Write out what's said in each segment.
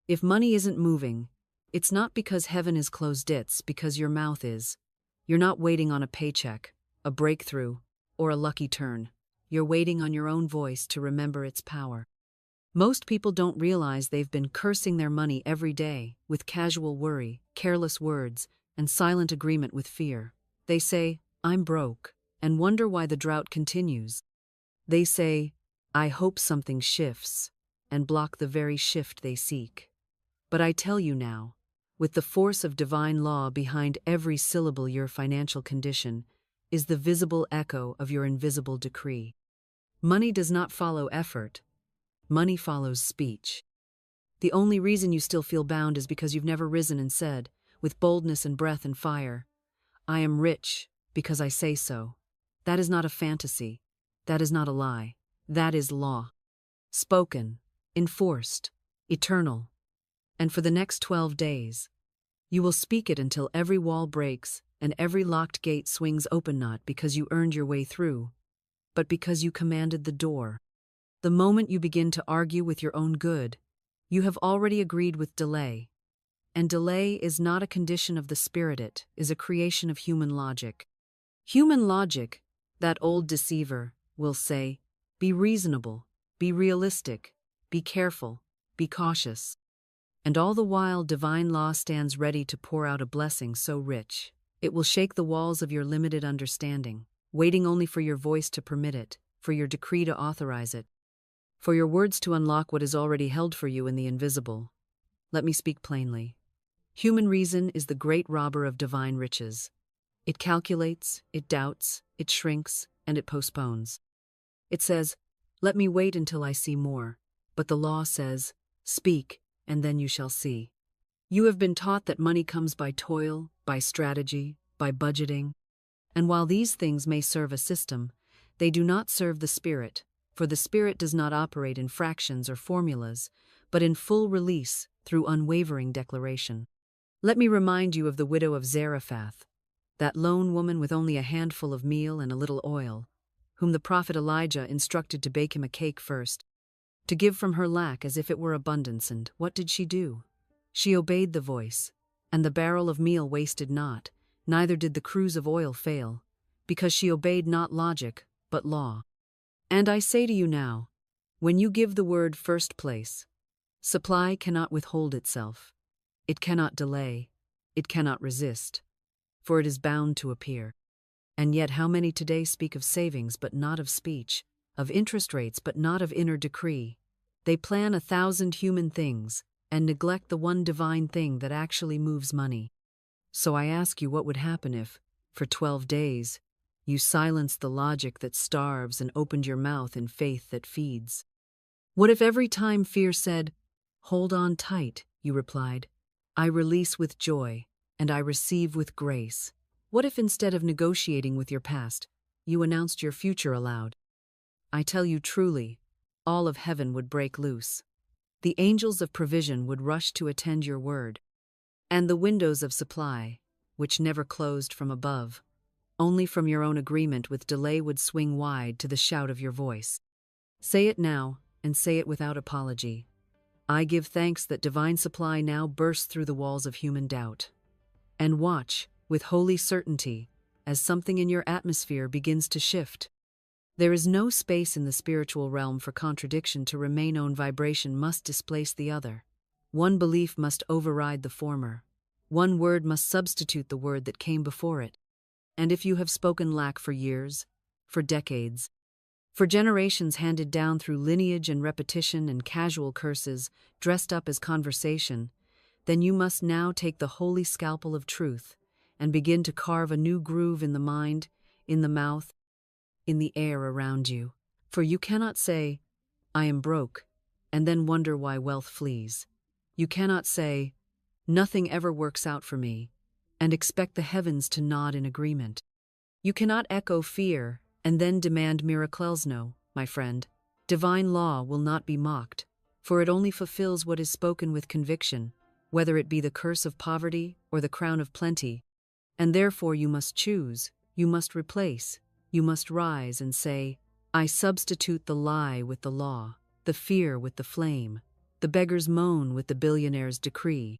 If money isn't moving, it's not because heaven is closed, it's because your mouth is. You're not waiting on a paycheck, a breakthrough, or a lucky turn. You're waiting on your own voice to remember its power. Most people don't realize they've been cursing their money every day with casual worry, careless words, and silent agreement with fear. They say, "I'm broke," and wonder why the drought continues. They say, "I hope something shifts," and block the very shift they seek. But I tell you now, with the force of divine law behind every syllable, your financial condition is the visible echo of your invisible decree. Money does not follow effort. Money follows speech. The only reason you still feel bound is because you've never risen and said, with boldness and breath and fire, "I am rich because I say so." That is not a fantasy. That is not a lie. That is law. Spoken, enforced, eternal. And for the next 12 days, you will speak it until every wall breaks and every locked gate swings open, not because you earned your way through, but because you commanded the door. The moment you begin to argue with your own good, you have already agreed with delay. And delay is not a condition of the spirit, it is a creation of human logic. Human logic, that old deceiver, will say, "Be reasonable, be realistic, be careful, be cautious." And all the while divine law stands ready to pour out a blessing so rich, it will shake the walls of your limited understanding, waiting only for your voice to permit it, for your decree to authorize it, for your words to unlock what is already held for you in the invisible. Let me speak plainly. Human reason is the great robber of divine riches. It calculates, it doubts, it shrinks, and it postpones. It says, "Let me wait until I see more." But the law says, "Speak, and then you shall see." You have been taught that money comes by toil, by strategy, by budgeting. And while these things may serve a system, they do not serve the spirit, for the spirit does not operate in fractions or formulas, but in full release through unwavering declaration. Let me remind you of the widow of Zarephath, that lone woman with only a handful of meal and a little oil, whom the prophet Elijah instructed to bake him a cake first, to give from her lack as if it were abundance. And what did she do? She obeyed the voice, and the barrel of meal wasted not, neither did the cruse of oil fail, because she obeyed not logic, but law. And I say to you now, when you give the word first place, supply cannot withhold itself. It cannot delay. It cannot resist, for it is bound to appear. And yet how many today speak of savings but not of speech, of interest rates but not of inner decree? They plan 1,000 human things and neglect the one divine thing that actually moves money. So I ask you, what would happen if, for 12 days, you silenced the logic that starves and opened your mouth in faith that feeds? What if every time fear said, "Hold on tight," you replied, "I release with joy, and I receive with grace"? What if instead of negotiating with your past, you announced your future aloud? I tell you truly, all of heaven would break loose. The angels of provision would rush to attend your word. And the windows of supply, which never closed from above, only from your own agreement with delay, would swing wide to the shout of your voice. Say it now, and say it without apology. I give thanks that divine supply now bursts through the walls of human doubt. And watch, with holy certainty, as something in your atmosphere begins to shift. There is no space in the spiritual realm for contradiction to remain. Own vibration must displace the other. One belief must override the former. One word must substitute the word that came before it. And if you have spoken lack for years, for decades, for generations handed down through lineage and repetition and casual curses dressed up as conversation, then you must now take the holy scalpel of truth and begin to carve a new groove in the mind, in the mouth, in the air around you. For you cannot say, "I am broke," and then wonder why wealth flees. You cannot say, "Nothing ever works out for me," and expect the heavens to nod in agreement. You cannot echo fear and then demand miracles. No, my friend, divine law will not be mocked, for it only fulfills what is spoken with conviction, whether it be the curse of poverty or the crown of plenty. And therefore you must choose, you must replace, you must rise and say, "I substitute the lie with the law, the fear with the flame, The beggars moan with the billionaire's decree.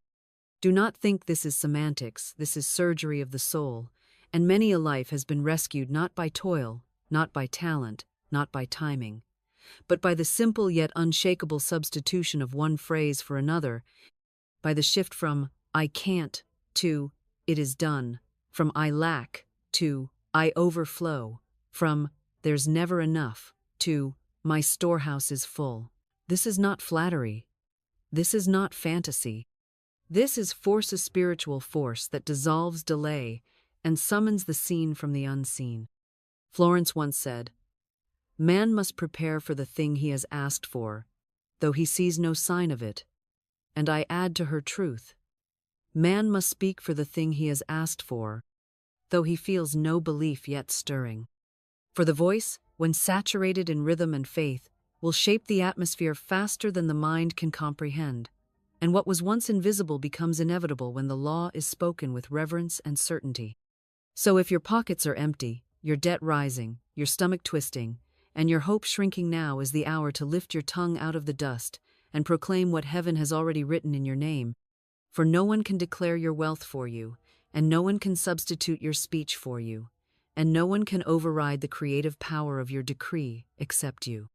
Do not think this is semantics, this is surgery of the soul, and many a life has been rescued not by toil, not by talent, not by timing, but by the simple yet unshakable substitution of one phrase for another, by the shift from "I can't" to "it is done," from "I lack" to "I overflow," from "there's never enough" to "my storehouse is full." This is not flattery. This is not fantasy. This is force, a spiritual force that dissolves delay and summons the seen from the unseen. Florence once said, "Man must prepare for the thing he has asked for, though he sees no sign of it." And I add to her truth, man must speak for the thing he has asked for, though he feels no belief yet stirring. For the voice, when saturated in rhythm and faith, will shape the atmosphere faster than the mind can comprehend, and what was once invisible becomes inevitable when the law is spoken with reverence and certainty. So if your pockets are empty, your debt rising, your stomach twisting, and your hope shrinking, now is the hour to lift your tongue out of the dust and proclaim what heaven has already written in your name. For no one can declare your wealth for you, and no one can substitute your speech for you, and no one can override the creative power of your decree except you.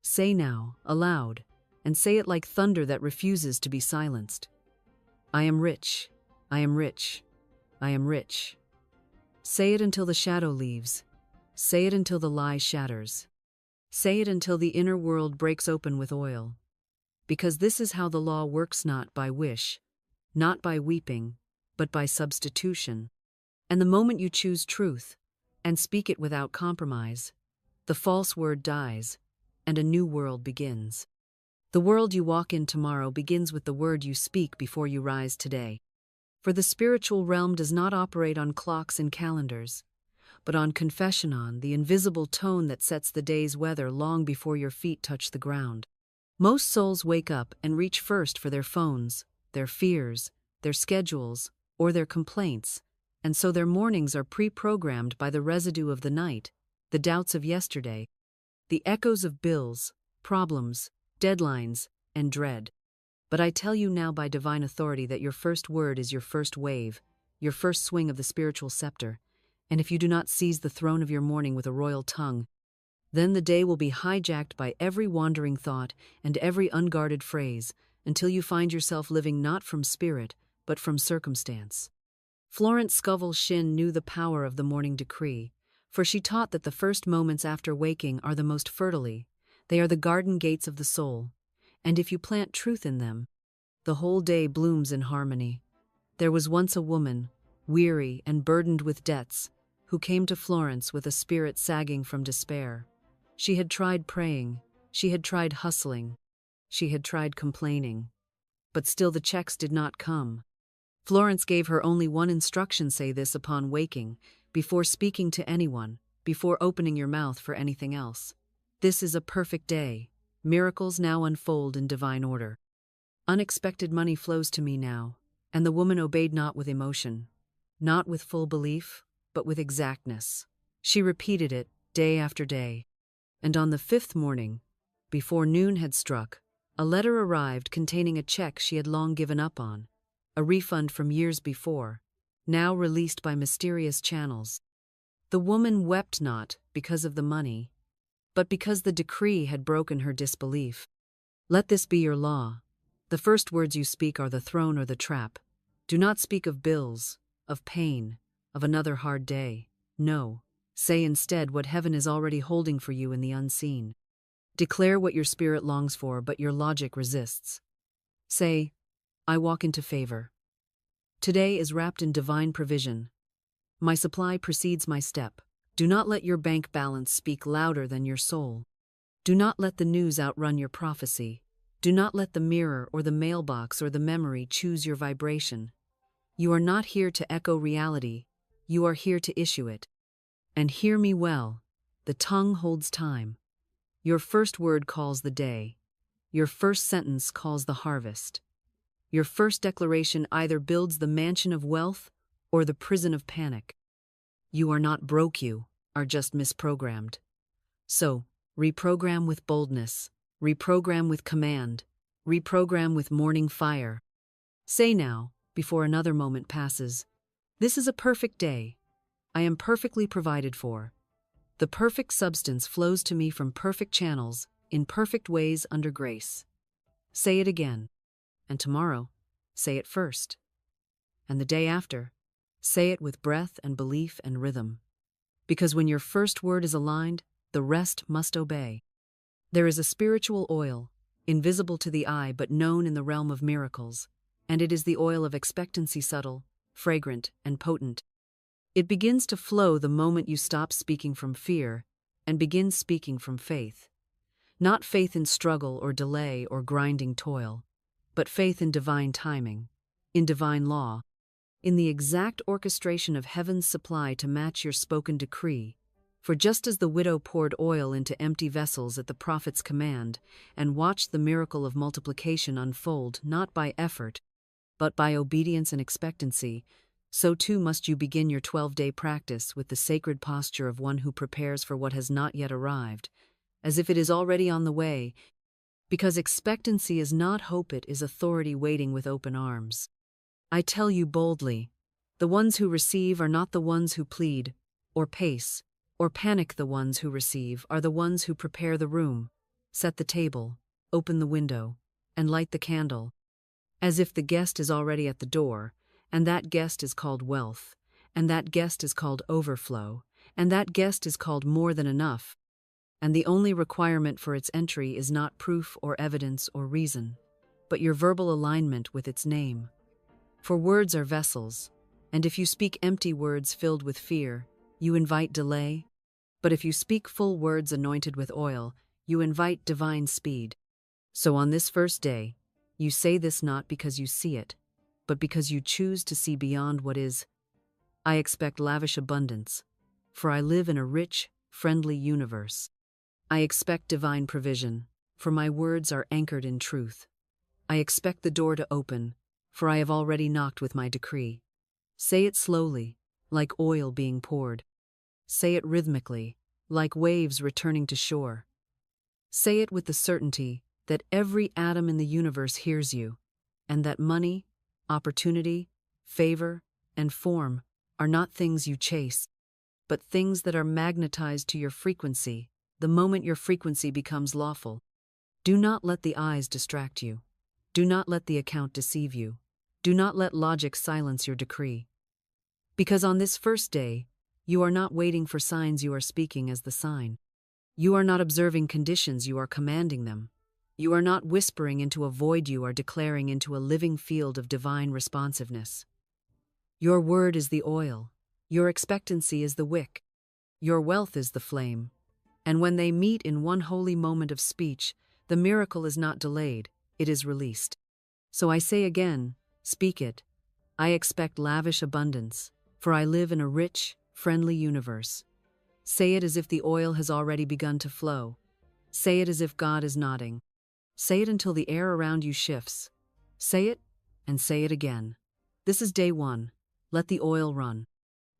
Say now, aloud, and say it like thunder that refuses to be silenced. I am rich, I am rich, I am rich. Say it until the shadow leaves. Say it until the lie shatters. Say it until the inner world breaks open with oil. Because this is how the law works, not by wish, not by weeping, but by substitution. And the moment you choose truth, and speak it without compromise, the false word dies, and a new world begins. The world you walk in tomorrow begins with the word you speak before you rise today. For the spiritual realm does not operate on clocks and calendars, but on confession, on the invisible tone that sets the day's weather long before your feet touch the ground. Most souls wake up and reach first for their phones, their fears, their schedules, or their complaints, and so their mornings are pre-programmed by the residue of the night, the doubts of yesterday, the echoes of bills, problems, deadlines, and dread. But I tell you now by divine authority that your first word is your first wave, your first swing of the spiritual scepter, and if you do not seize the throne of your morning with a royal tongue, then the day will be hijacked by every wandering thought and every unguarded phrase, until you find yourself living not from spirit, but from circumstance. Florence Scovel Shinn knew the power of the morning decree, for she taught that the first moments after waking are the most fertile. They are the garden gates of the soul, and if you plant truth in them, the whole day blooms in harmony. There was once a woman, weary and burdened with debts, who came to Florence with a spirit sagging from despair. She had tried praying, she had tried hustling, she had tried complaining, but still the checks did not come. Florence gave her only one instruction: say this upon waking, before speaking to anyone, before opening your mouth for anything else. This is a perfect day. Miracles now unfold in divine order. Unexpected money flows to me now, and the woman obeyed not with emotion, not with full belief, but with exactness. She repeated it day after day. And on the fifth morning, before noon had struck, a letter arrived containing a check she had long given up on, a refund from years before, now released by mysterious channels. The woman wept not because of the money, but because the decree had broken her disbelief. Let this be your law. The first words you speak are the throne or the trap. Do not speak of bills, of pain, of another hard day. No. Say instead what heaven is already holding for you in the unseen. Declare what your spirit longs for, but your logic resists. Say, I walk into favor. Today is wrapped in divine provision. My supply precedes my step. Do not let your bank balance speak louder than your soul. Do not let the news outrun your prophecy. Do not let the mirror or the mailbox or the memory choose your vibration. You are not here to echo reality. You are here to issue it. And hear me well, the tongue holds time. Your first word calls the day. Your first sentence calls the harvest. Your first declaration either builds the mansion of wealth or the prison of panic. You are not broke, you are just misprogrammed. So, reprogram with boldness, reprogram with command, Reprogram with morning fire. Say now, before another moment passes, "This is a perfect day. I am perfectly provided for. The perfect substance flows to me from perfect channels, in perfect ways under grace." Say it again. And tomorrow, say it first. And the day after, say it with breath and belief and rhythm. Because when your first word is aligned, the rest must obey. There is a spiritual oil, invisible to the eye but known in the realm of miracles, and it is the oil of expectancy, subtle, fragrant, and potent. It begins to flow the moment you stop speaking from fear and begin speaking from faith. Not faith in struggle or delay or grinding toil, but faith in divine timing, in divine law, in the exact orchestration of heaven's supply to match your spoken decree. For just as the widow poured oil into empty vessels at the prophet's command and watched the miracle of multiplication unfold not by effort, but by obedience and expectancy, so too must you begin your 12-day practice with the sacred posture of one who prepares for what has not yet arrived, as if it is already on the way, because expectancy is not hope, it is authority waiting with open arms. I tell you boldly, the ones who receive are not the ones who plead, or pace, or panic. The ones who receive are the ones who prepare the room, set the table, open the window, and light the candle, as if the guest is already at the door, and that guest is called wealth, and that guest is called overflow, and that guest is called more than enough. And the only requirement for its entry is not proof or evidence or reason, but your verbal alignment with its name. For words are vessels, and if you speak empty words filled with fear, you invite delay, but if you speak full words anointed with oil, you invite divine speed. So on this first day, you say this not because you see it, but because you choose to see beyond what is. I expect lavish abundance, for I live in a rich, friendly universe. I expect divine provision, for my words are anchored in truth. I expect the door to open, for I have already knocked with my decree. Say it slowly, like oil being poured. Say it rhythmically, like waves returning to shore. Say it with the certainty that every atom in the universe hears you, and that money, opportunity, favor, and form are not things you chase, but things that are magnetized to your frequency the moment your frequency becomes lawful. Do not let the eyes distract you. Do not let the account deceive you. Do not let logic silence your decree. Because on this first day, you are not waiting for signs, you are speaking as the sign. You are not observing conditions, you are commanding them. You are not whispering into a void, you are declaring into a living field of divine responsiveness. Your word is the oil. Your expectancy is the wick. Your wealth is the flame. And when they meet in one holy moment of speech, the miracle is not delayed, it is released. So I say again, speak it. I expect lavish abundance, for I live in a rich, friendly universe. Say it as if the oil has already begun to flow. Say it as if God is nodding. Say it until the air around you shifts. Say it, and say it again. This is day one. Let the oil run.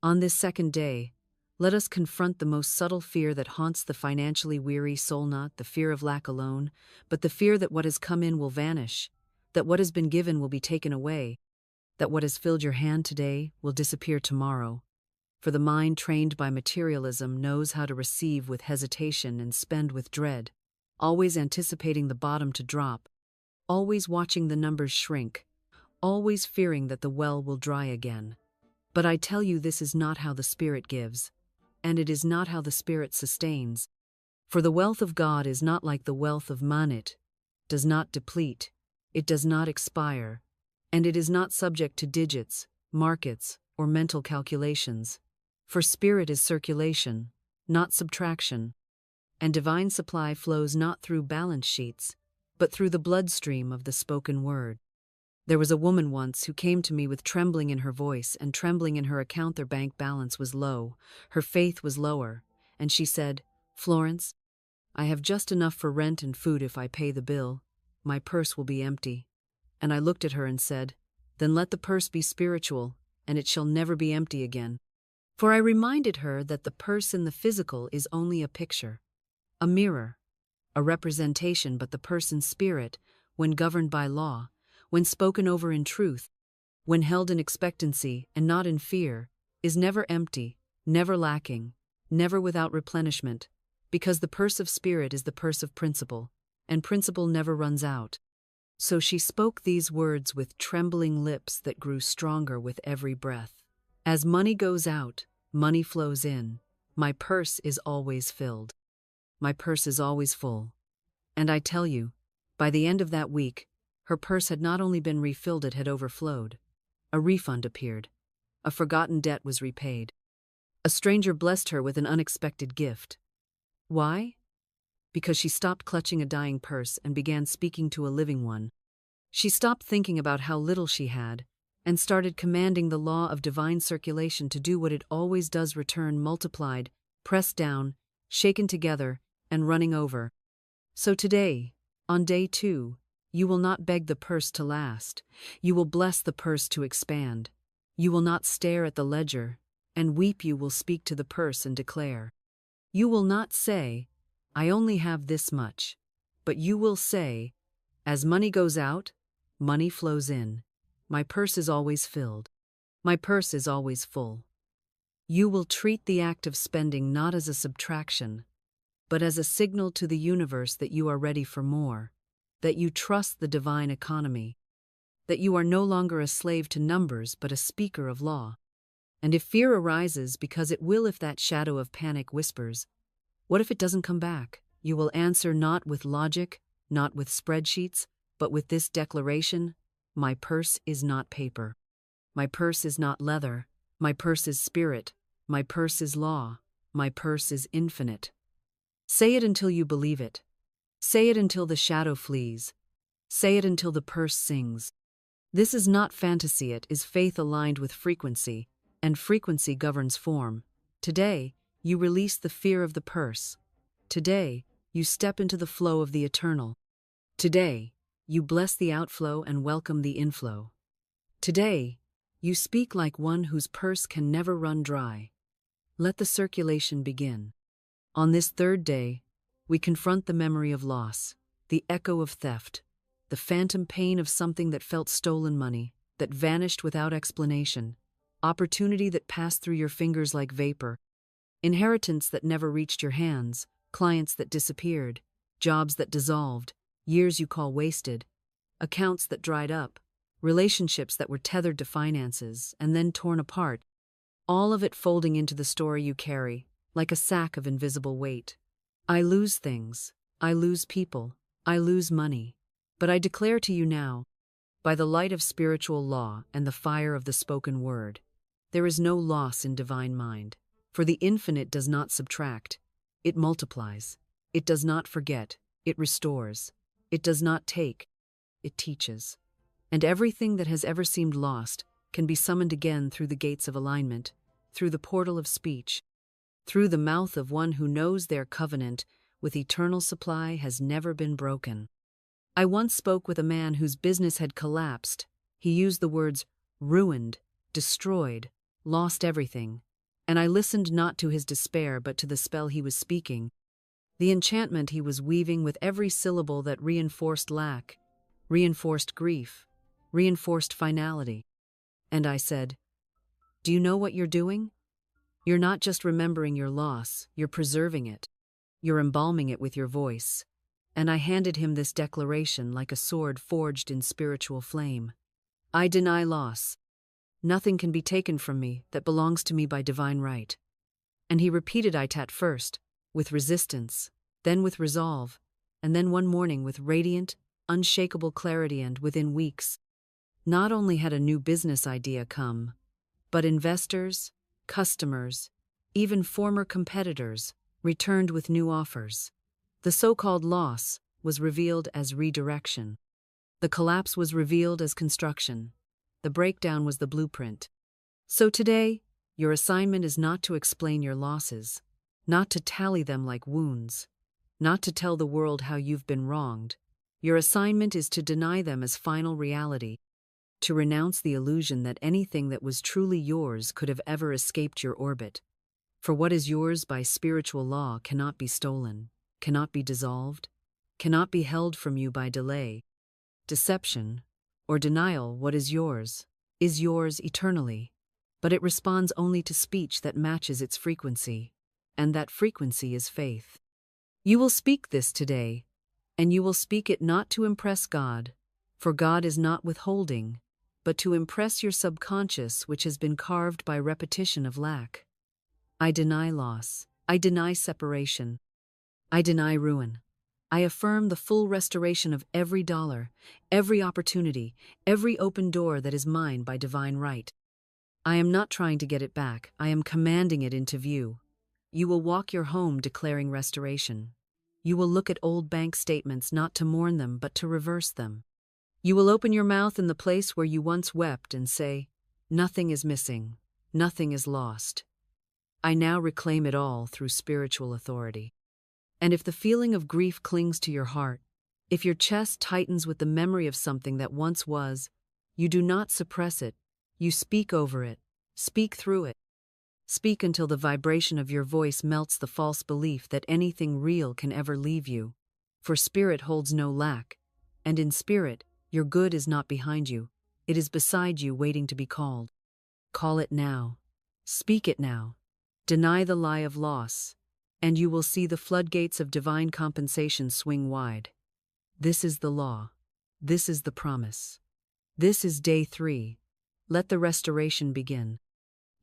On this second day, let us confront the most subtle fear that haunts the financially weary soul, not the fear of lack alone, but the fear that what has come in will vanish, that what has been given will be taken away, that what has filled your hand today will disappear tomorrow. For the mind trained by materialism knows how to receive with hesitation and spend with dread, always anticipating the bottom to drop, always watching the numbers shrink, always fearing that the well will dry again. But I tell you, this is not how the Spirit gives, and it is not how the Spirit sustains. For the wealth of God is not like the wealth of man. It does not deplete, it does not expire, and it is not subject to digits, markets, or mental calculations. For spirit is circulation, not subtraction, and divine supply flows not through balance sheets, but through the bloodstream of the spoken word. There was a woman once who came to me with trembling in her voice and trembling in her account. Their bank balance was low, her faith was lower, and she said, "Florence, I have just enough for rent and food. If I pay the bill, my purse will be empty." And I looked at her and said, "Then let the purse be spiritual, and it shall never be empty again." For I reminded her that the purse in the physical is only a picture, a mirror, a representation, but the purse in spirit, when governed by law, when spoken over in truth, when held in expectancy and not in fear, is never empty, never lacking, never without replenishment, because the purse of spirit is the purse of principle, and principle never runs out. So she spoke these words with trembling lips that grew stronger with every breath. As money goes out, money flows in. My purse is always filled. My purse is always full. And I tell you, by the end of that week, her purse had not only been refilled, it had overflowed. A refund appeared. A forgotten debt was repaid. A stranger blessed her with an unexpected gift. Why? Because she stopped clutching a dying purse and began speaking to a living one. She stopped thinking about how little she had and started commanding the law of divine circulation to do what it always does: return multiplied, pressed down, shaken together, and running over. So today, on day 2, you will not beg the purse to last. You will bless the purse to expand. You will not stare at the ledger and weep. You will speak to the purse and declare. You will not say, I only have this much, but you will say, as money goes out, money flows in. My purse is always filled. My purse is always full. You will treat the act of spending not as a subtraction, but as a signal to the universe that you are ready for more, that you trust the divine economy, that you are no longer a slave to numbers but a speaker of law. And if fear arises, because it will if that shadow of panic whispers, what if it doesn't come back? You will answer not with logic, not with spreadsheets, but with this declaration: my purse is not paper. My purse is not leather. My purse is spirit. My purse is law. My purse is infinite. Say it until you believe it. Say it until the shadow flees. Say it until the purse sings. This is not fantasy, it is faith aligned with frequency, and frequency governs form. Today, you release the fear of the purse. Today, you step into the flow of the eternal. Today, you bless the outflow and welcome the inflow. Today, you speak like one whose purse can never run dry. Let the circulation begin. On this third day, we confront the memory of loss, the echo of theft, the phantom pain of something that felt stolen money, that vanished without explanation, opportunity that passed through your fingers like vapor, inheritance that never reached your hands, clients that disappeared, jobs that dissolved, years you call wasted, accounts that dried up, relationships that were tethered to finances and then torn apart, all of it folding into the story you carry, like a sack of invisible weight. I lose things, I lose people, I lose money, but I declare to you now, by the light of spiritual law and the fire of the spoken word, there is no loss in divine mind, for the infinite does not subtract, it multiplies, it does not forget, it restores, it does not take, it teaches. And everything that has ever seemed lost can be summoned again through the gates of alignment, through the portal of speech, through the mouth of one who knows their covenant with eternal supply has never been broken. I once spoke with a man whose business had collapsed. He used the words ruined, destroyed, lost everything, and I listened not to his despair but to the spell he was speaking, the enchantment he was weaving with every syllable that reinforced lack, reinforced grief, reinforced finality. And I said, do you know what you're doing? You're not just remembering your loss, you're preserving it. You're embalming it with your voice. And I handed him this declaration like a sword forged in spiritual flame. I deny loss. Nothing can be taken from me that belongs to me by divine right. And he repeated it at first, with resistance, then with resolve, and then one morning with radiant, unshakable clarity, and within weeks, not only had a new business idea come, but investors, customers, even former competitors, returned with new offers. The so-called loss was revealed as redirection. The collapse was revealed as construction. The breakdown was the blueprint. So today, your assignment is not to explain your losses, not to tally them like wounds, not to tell the world how you've been wronged. Your assignment is to deny them as final reality, to renounce the illusion that anything that was truly yours could have ever escaped your orbit. For what is yours by spiritual law cannot be stolen, cannot be dissolved, cannot be held from you by delay. deception, or denial. What is yours eternally, but it responds only to speech that matches its frequency, and that frequency is faith. You will speak this today, and you will speak it not to impress God, for God is not withholding, but to impress your subconscious, which has been carved by repetition of lack. I deny loss. I deny separation. I deny ruin. I affirm the full restoration of every dollar, every opportunity, every open door that is mine by divine right. I am not trying to get it back. I am commanding it into view. You will walk your home declaring restoration. You will look at old bank statements not to mourn them but to reverse them. You will open your mouth in the place where you once wept and say, "Nothing is missing, nothing is lost. I now reclaim it all through spiritual authority." And if the feeling of grief clings to your heart, if your chest tightens with the memory of something that once was, you do not suppress it, you speak over it, speak through it. Speak until the vibration of your voice melts the false belief that anything real can ever leave you. For spirit holds no lack, and in spirit, your good is not behind you, it is beside you waiting to be called. Call it now. Speak it now. Deny the lie of loss, and you will see the floodgates of divine compensation swing wide. This is the law. This is the promise. This is day 3. Let the restoration begin.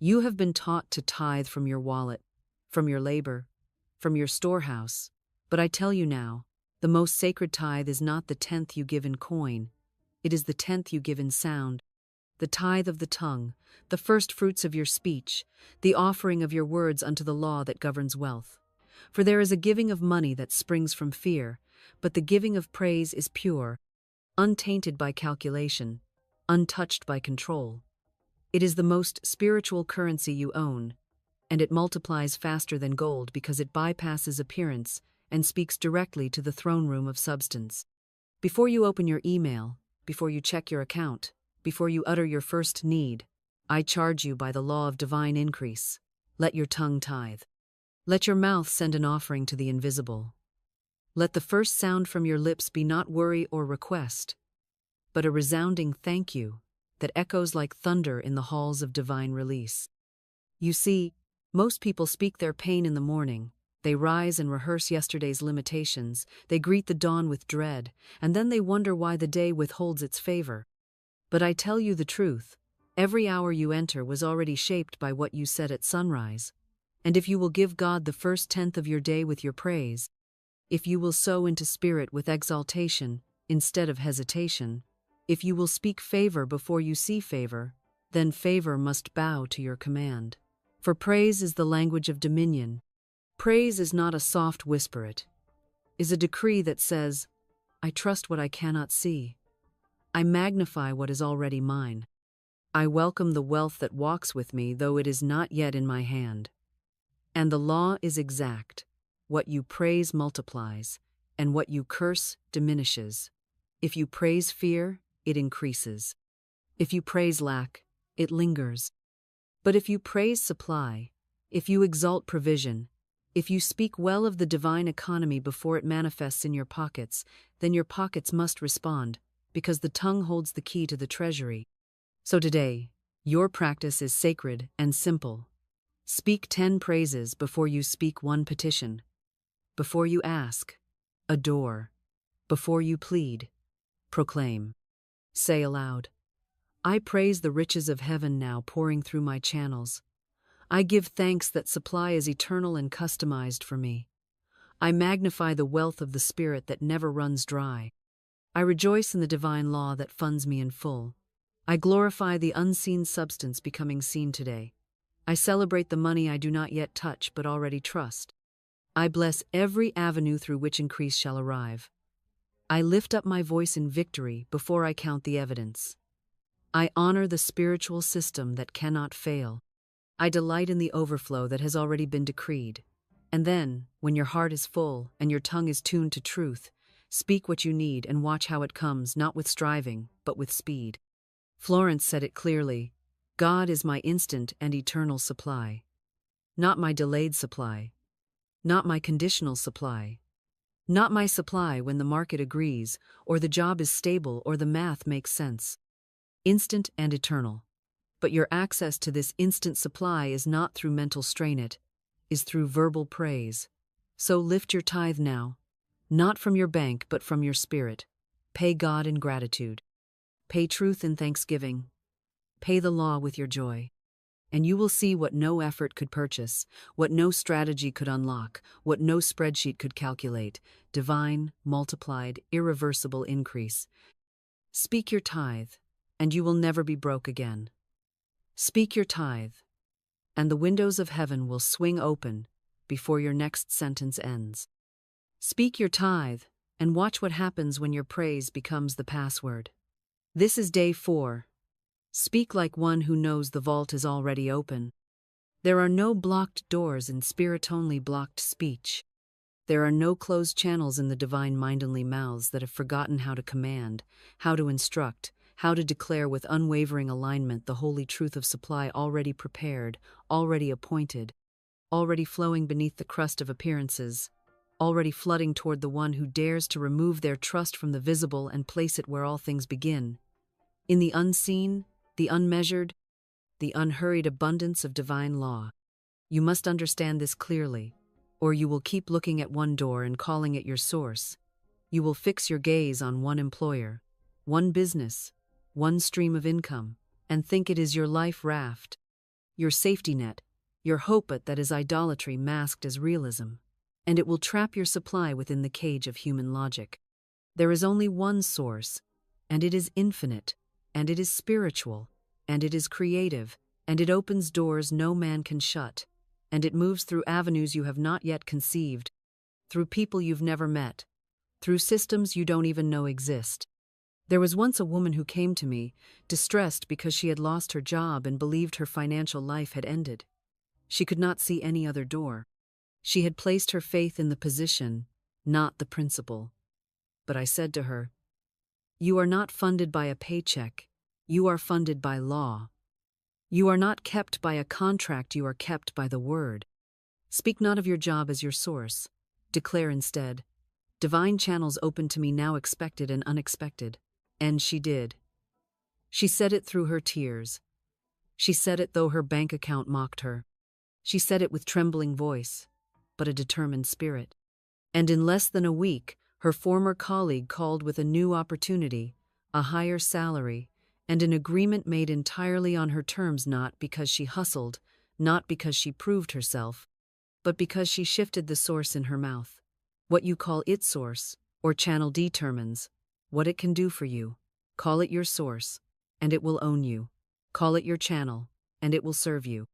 You have been taught to tithe from your wallet, from your labor, from your storehouse, but I tell you now, the most sacred tithe is not the 10th you give in coin, it is the 10th you give in sound, the tithe of the tongue, the first fruits of your speech, the offering of your words unto the law that governs wealth. For there is a giving of money that springs from fear, but the giving of praise is pure, untainted by calculation, untouched by control. It is the most spiritual currency you own, and it multiplies faster than gold because it bypasses appearance and speaks directly to the throne room of substance. Before you open your email, before you check your account, before you utter your first need, I charge you by the law of divine increase. Let your tongue tithe. Let your mouth send an offering to the invisible. Let the first sound from your lips be not worry or request, but a resounding thank you that echoes like thunder in the halls of divine release. You see, most people speak their pain in the morning. They rise and rehearse yesterday's limitations. They greet the dawn with dread, and then they wonder why the day withholds its favor. But I tell you the truth, every hour you enter was already shaped by what you said at sunrise. And if you will give God the first 10th of your day with your praise, if you will sow into spirit with exaltation instead of hesitation, if you will speak favor before you see favor, then favor must bow to your command. For praise is the language of dominion. Praise is not a soft whisper, it is a decree that says, I trust what I cannot see. I magnify what is already mine. I welcome the wealth that walks with me, though it is not yet in my hand. And the law is exact. What you praise multiplies, and what you curse diminishes. If you praise fear, it increases. If you praise lack, it lingers. But if you praise supply, if you exalt provision, if you speak well of the divine economy before it manifests in your pockets, then your pockets must respond, because the tongue holds the key to the treasury. So today, your practice is sacred and simple. Speak 10 praises before you speak 1 petition. Before you ask, adore. Before you plead, proclaim. Say aloud, I praise the riches of heaven now pouring through my channels. I give thanks that supply is eternal and customized for me. I magnify the wealth of the Spirit that never runs dry. I rejoice in the divine law that funds me in full. I glorify the unseen substance becoming seen today. I celebrate the money I do not yet touch but already trust. I bless every avenue through which increase shall arrive. I lift up my voice in victory before I count the evidence. I honor the spiritual system that cannot fail. I delight in the overflow that has already been decreed. And then, when your heart is full and your tongue is tuned to truth, speak what you need and watch how it comes, not with striving, but with speed. Florence said it clearly, God is my instant and eternal supply. Not my delayed supply. Not my conditional supply. Not my supply when the market agrees, or the job is stable, or the math makes sense. Instant and eternal. But your access to this instant supply is not through mental strain, it is through verbal praise. So lift your tithe now, not from your bank but from your spirit. Pay God in gratitude. Pay truth in thanksgiving. Pay the law with your joy. And you will see what no effort could purchase, what no strategy could unlock, what no spreadsheet could calculate: divine, multiplied, irreversible increase. Speak your tithe, and you will never be broke again. Speak your tithe, and the windows of heaven will swing open before your next sentence ends. Speak your tithe, and watch what happens when your praise becomes the password. This is day 4. Speak like one who knows the vault is already open. There are no blocked doors in spirit-only blocked speech. There are no closed channels in the divine mind-only mouths that have forgotten how to command, how to instruct, how to declare with unwavering alignment the holy truth of supply already prepared, already appointed, already flowing beneath the crust of appearances, already flooding toward the one who dares to remove their trust from the visible and place it where all things begin, in the unseen, the unmeasured, the unhurried abundance of divine law. You must understand this clearly, or you will keep looking at one door and calling it your source. You will fix your gaze on one employer, one business, one stream of income, and think it is your life raft, your safety net, your hope that is idolatry masked as realism, and it will trap your supply within the cage of human logic. There is only one source, and it is infinite, and it is spiritual, and it is creative, and it opens doors no man can shut, and it moves through avenues you have not yet conceived, through people you've never met, through systems you don't even know exist. There was once a woman who came to me, distressed because she had lost her job and believed her financial life had ended. She could not see any other door. She had placed her faith in the position, not the principle. But I said to her, "You are not funded by a paycheck. You are funded by law. You are not kept by a contract, you are kept by the word. Speak not of your job as your source. Declare instead, 'Divine channels open to me now, expected and unexpected.'" And she did. She said it through her tears. She said it though her bank account mocked her. She said it with trembling voice, but a determined spirit. And in less than a week, her former colleague called with a new opportunity, a higher salary, and an agreement made entirely on her terms, not because she hustled, not because she proved herself, but because she shifted the source in her mouth. What you call its source, or channel, determines what it can do for you. Call it your source, and it will own you. Call it your channel, and it will serve you.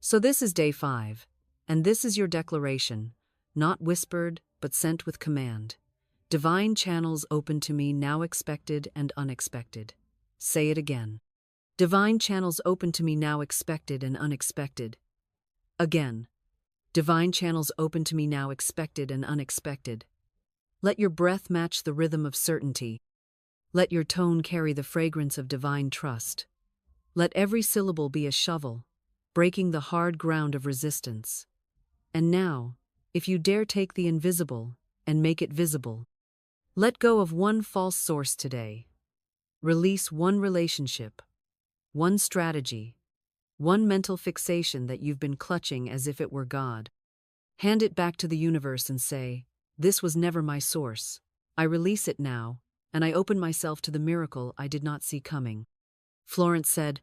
So this is day 5, and this is your declaration, not whispered, but sent with command. Divine channels open to me now, expected and unexpected. Say it again. Divine channels open to me now, expected and unexpected. Again. Divine channels open to me now, expected and unexpected. Let your breath match the rhythm of certainty. Let your tone carry the fragrance of divine trust. Let every syllable be a shovel, breaking the hard ground of resistance. And now, if you dare take the invisible and make it visible, let go of one false source today. Release one relationship, one strategy, one mental fixation that you've been clutching as if it were God. Hand it back to the universe and say, "This was never my source. I release it now, and I open myself to the miracle I did not see coming." Florence said,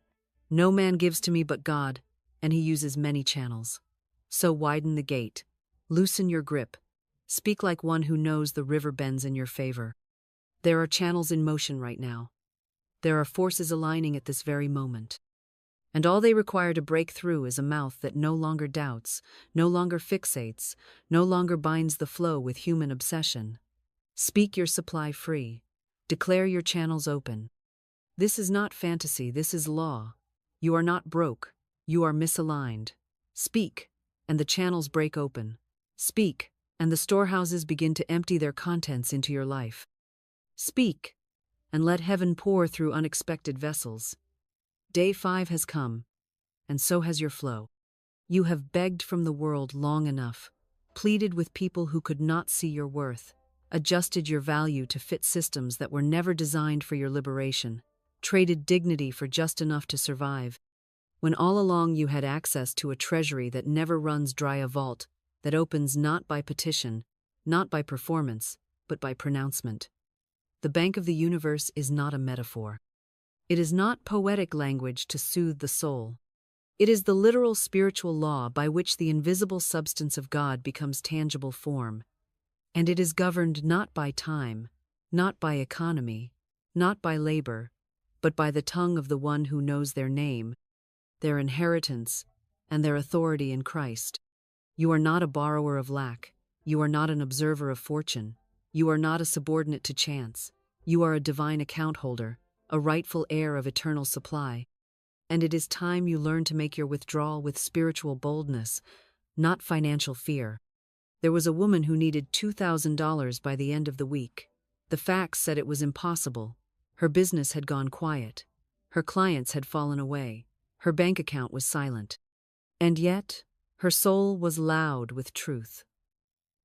"No man gives to me but God, and he uses many channels. So widen the gate, loosen your grip, speak like one who knows the river bends in your favor. There are channels in motion right now. There are forces aligning at this very moment. And all they require to break through is a mouth that no longer doubts, no longer fixates, no longer binds the flow with human obsession. Speak your supply free. Declare your channels open. This is not fantasy, this is law. You are not broke, you are misaligned. Speak, and the channels break open. Speak, and the storehouses begin to empty their contents into your life. Speak, and let heaven pour through unexpected vessels. Day 5 has come, and so has your flow. You have begged from the world long enough, pleaded with people who could not see your worth, adjusted your value to fit systems that were never designed for your liberation, traded dignity for just enough to survive, when all along you had access to a treasury that never runs dry, a vault that opens not by petition, not by performance, but by pronouncement. The bank of the universe is not a metaphor. It is not poetic language to soothe the soul. It is the literal spiritual law by which the invisible substance of God becomes tangible form. And it is governed not by time, not by economy, not by labor, but by the tongue of the one who knows their name, their inheritance, and their authority in Christ. You are not a borrower of lack. You are not an observer of fortune. You are not a subordinate to chance. You are a divine account holder, a rightful heir of eternal supply. And it is time you learn to make your withdrawal with spiritual boldness, not financial fear. There was a woman who needed $2,000 by the end of the week. The facts said it was impossible. Her business had gone quiet. Her clients had fallen away. Her bank account was silent. And yet, her soul was loud with truth.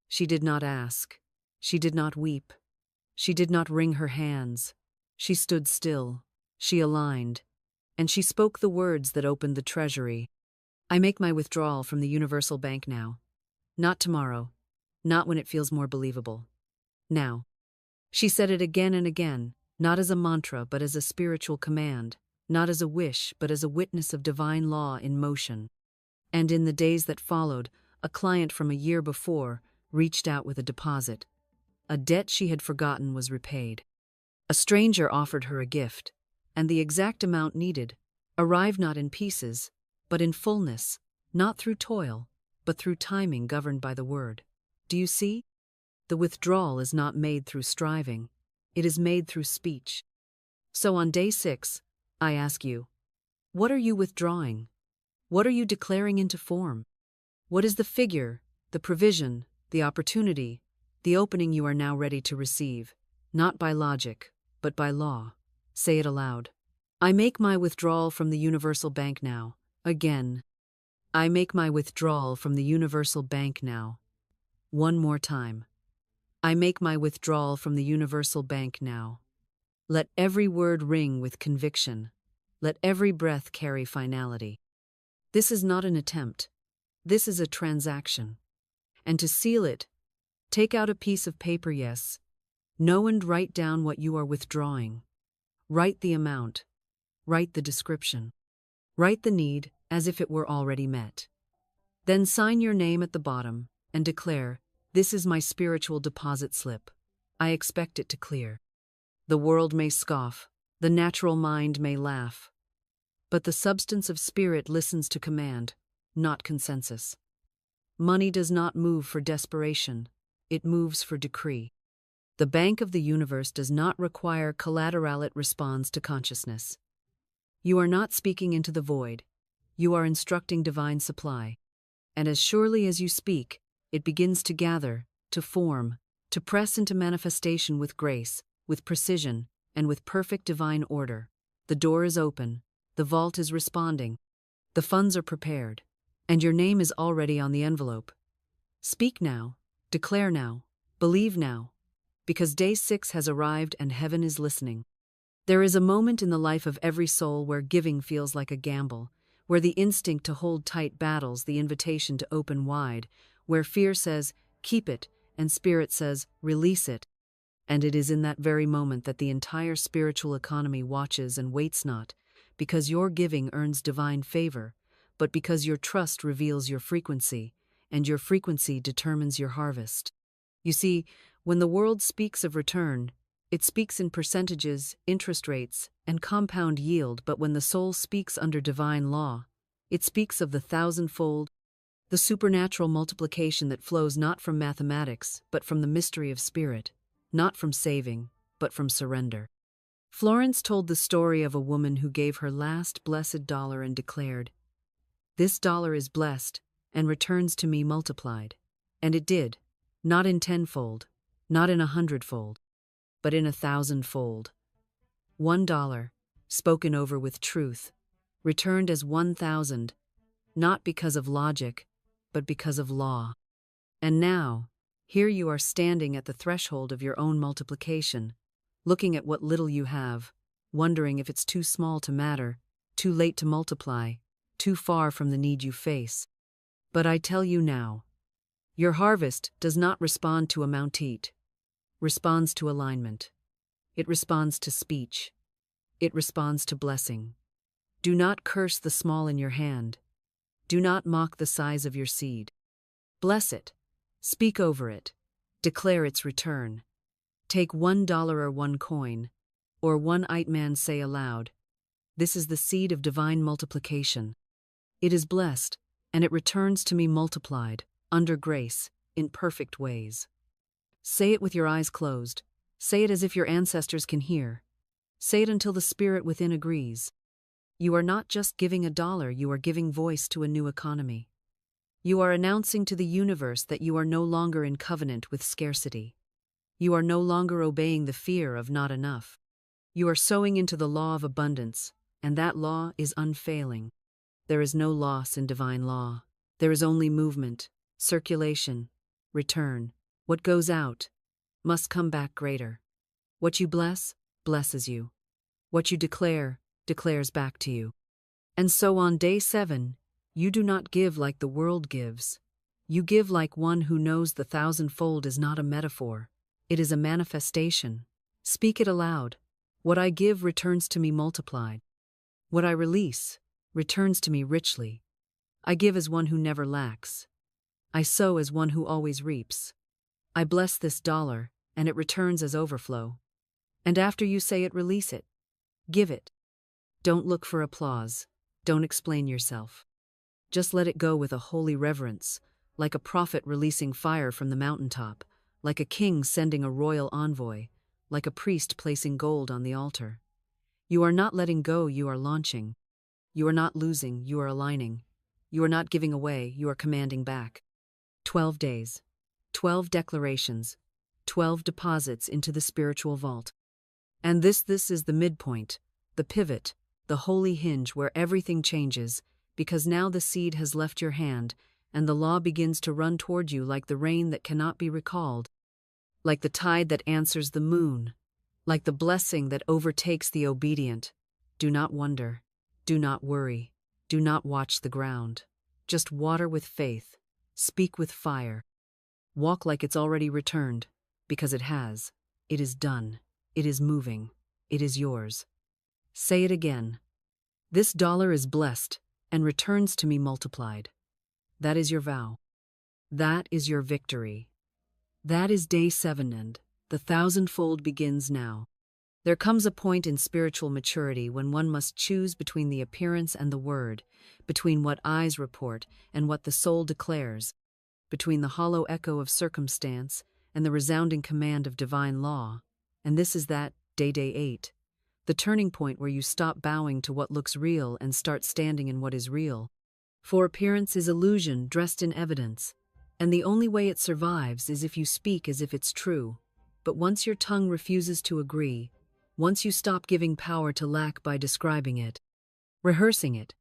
She did not ask. She did not weep. She did not wring her hands. She stood still. She aligned. And she spoke the words that opened the treasury. I make my withdrawal from the Universal Bank now. Not tomorrow. Not when it feels more believable. Now. She said it again and again, not as a mantra but as a spiritual command, not as a wish but as a witness of divine law in motion. And in the days that followed, a client from a year before reached out with a deposit. A debt she had forgotten was repaid. A stranger offered her a gift, and the exact amount needed arrived not in pieces, but in fullness, not through toil, but through timing governed by the word. Do you see? The withdrawal is not made through striving. It is made through speech. So on day 6, I ask you, what are you withdrawing? What are you declaring into form? What is the figure, the provision, the opportunity, the opening you are now ready to receive, not by logic, but by law? Say it aloud. I make my withdrawal from the Universal Bank now. Again. I make my withdrawal from the Universal Bank now. One more time. I make my withdrawal from the Universal Bank now. Let every word ring with conviction. Let every breath carry finality. This is not an attempt. This is a transaction. And to seal it, take out a piece of paper, yes. Know and write down what you are withdrawing. Write the amount. Write the description. Write the need as if it were already met. Then sign your name at the bottom and declare, this is my spiritual deposit slip. I expect it to clear. The world may scoff, the natural mind may laugh, but the substance of spirit listens to command, not consensus. Money does not move for desperation, it moves for decree. The bank of the universe does not require collateral, it responds to consciousness. You are not speaking into the void, you are instructing divine supply. And as surely as you speak, it begins to gather, to form, to press into manifestation with grace, with precision, and with perfect divine order. The door is open, the vault is responding, the funds are prepared, and your name is already on the envelope. Speak now, declare now, believe now, because day 6 has arrived and heaven is listening. There is a moment in the life of every soul where giving feels like a gamble, where the instinct to hold tight battles the invitation to open wide, where fear says, keep it, and spirit says, release it. And it is in that very moment that the entire spiritual economy watches and waits, not because your giving earns divine favor, but because your trust reveals your frequency, and your frequency determines your harvest. You see, when the world speaks of return, it speaks in percentages, interest rates, and compound yield, but when the soul speaks under divine law, it speaks of the thousandfold, the supernatural multiplication that flows not from mathematics, but from the mystery of spirit, not from saving, but from surrender. Florence told the story of a woman who gave her last blessed dollar and declared, "This dollar is blessed and returns to me multiplied." And it did, not in tenfold, not in 100-fold, but in 1,000-fold. $1, spoken over with truth, returned as 1,000, not because of logic, but because of law. And now, Here you are standing at the threshold of your own multiplication, looking at what little you have, wondering if it's too small to matter, too late to multiply, too far from the need you face. But I tell you now, your harvest does not respond to amount, responds to alignment. It responds to speech. It responds to blessing. Do not curse the small in your hand. Do not mock the size of your seed. Bless it. Speak over it. Declare its return. Take $1 or one coin, or one man say aloud, "This is the seed of divine multiplication. It is blessed, and it returns to me multiplied, under grace, in perfect ways." Say it with your eyes closed. Say it as if your ancestors can hear. Say it until the spirit within agrees. You are not just giving $1, you are giving voice to a new economy. You are announcing to the universe that you are no longer in covenant with scarcity. You are no longer obeying the fear of not enough. You are sowing into the law of abundance, and that law is unfailing. There is no loss in divine law. There is only movement, circulation, return. What goes out must come back greater. What you bless, blesses you. What you declare, declares back to you. And so on day 7, you do not give like the world gives. You give like one who knows the thousandfold is not a metaphor. It is a manifestation. Speak it aloud. What I give returns to me multiplied. What I release returns to me richly. I give as one who never lacks. I sow as one who always reaps. I bless this $1, and it returns as overflow. And after you say it, release it. Give it. Don't look for applause. Don't explain yourself. Just let it go with a holy reverence, like a prophet releasing fire from the mountaintop, like a king sending a royal envoy, like a priest placing gold on the altar. You are not letting go, you are launching. You are not losing, you are aligning. You are not giving away, you are commanding back. 12 days, 12 declarations, 12 deposits into the spiritual vault. And this is the midpoint, the pivot, the holy hinge where everything changes, because now the seed has left your hand, and the law begins to run toward you like the rain that cannot be recalled, like the tide that answers the moon, like the blessing that overtakes the obedient. Do not wonder. Do not worry. Do not watch the ground. Just water with faith. Speak with fire. Walk like it's already returned, because it has. It is done. It is moving. It is yours. Say it again. This $1 is blessed and returns to me multiplied. That is your vow. That is your victory. That is day 7, and the thousandfold begins now. There comes a point in spiritual maturity when one must choose between the appearance and the word, between what eyes report and what the soul declares, between the hollow echo of circumstance and the resounding command of divine law. And this is that, day 8. The turning point where you stop bowing to what looks real and start standing in what is real. For appearance is illusion dressed in evidence, and the only way it survives is if you speak as if it's true. But once your tongue refuses to agree, once you stop giving power to lack by describing it, rehearsing it,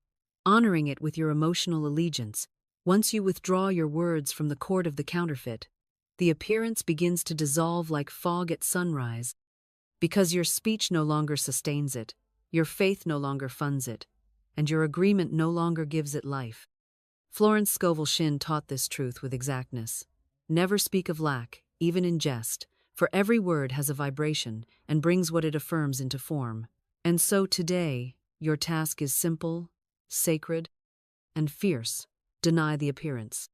honoring it with your emotional allegiance, once you withdraw your words from the court of the counterfeit, the appearance begins to dissolve like fog at sunrise, because your speech no longer sustains it, your faith no longer funds it, and your agreement no longer gives it life. Florence Scovel Shinn taught this truth with exactness. Never speak of lack, even in jest, for every word has a vibration and brings what it affirms into form. And so today, your task is simple, sacred, and fierce. Deny the appearance.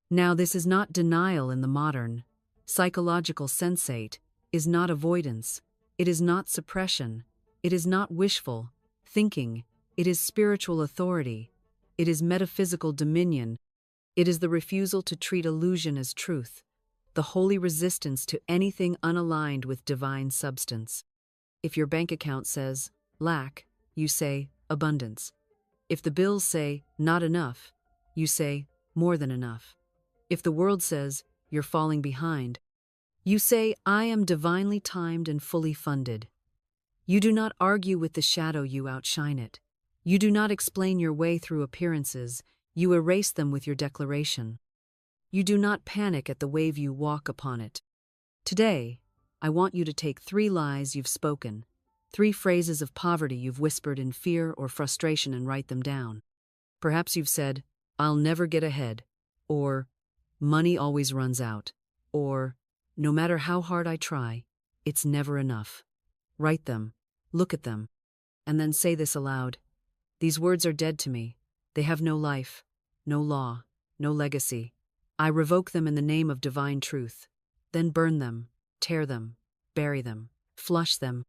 Now, this is not denial in the modern, psychological sensate, is not avoidance, it is not suppression, it is not wishful thinking, it is spiritual authority, it is metaphysical dominion, it is the refusal to treat illusion as truth, the holy resistance to anything unaligned with divine substance. If your bank account says lack, you say abundance. If the bills say not enough, you say more than enough. If the world says you're falling behind, you say I am divinely timed and fully funded. You do not argue with the shadow, you outshine it. You do not explain your way through appearances, you erase them with your declaration. You do not panic at the wave, you walk upon it. Today, I want you to take 3 lies you've spoken, 3 phrases of poverty you've whispered in fear or frustration, and write them down. Perhaps you've said, "I'll never get ahead," or "Money always runs out," or "No matter how hard I try, it's never enough." Write them, look at them, and then say this aloud: "These words are dead to me. They have no life, no law, no legacy. I revoke them in the name of divine truth." Then burn them, tear them, bury them, flush them.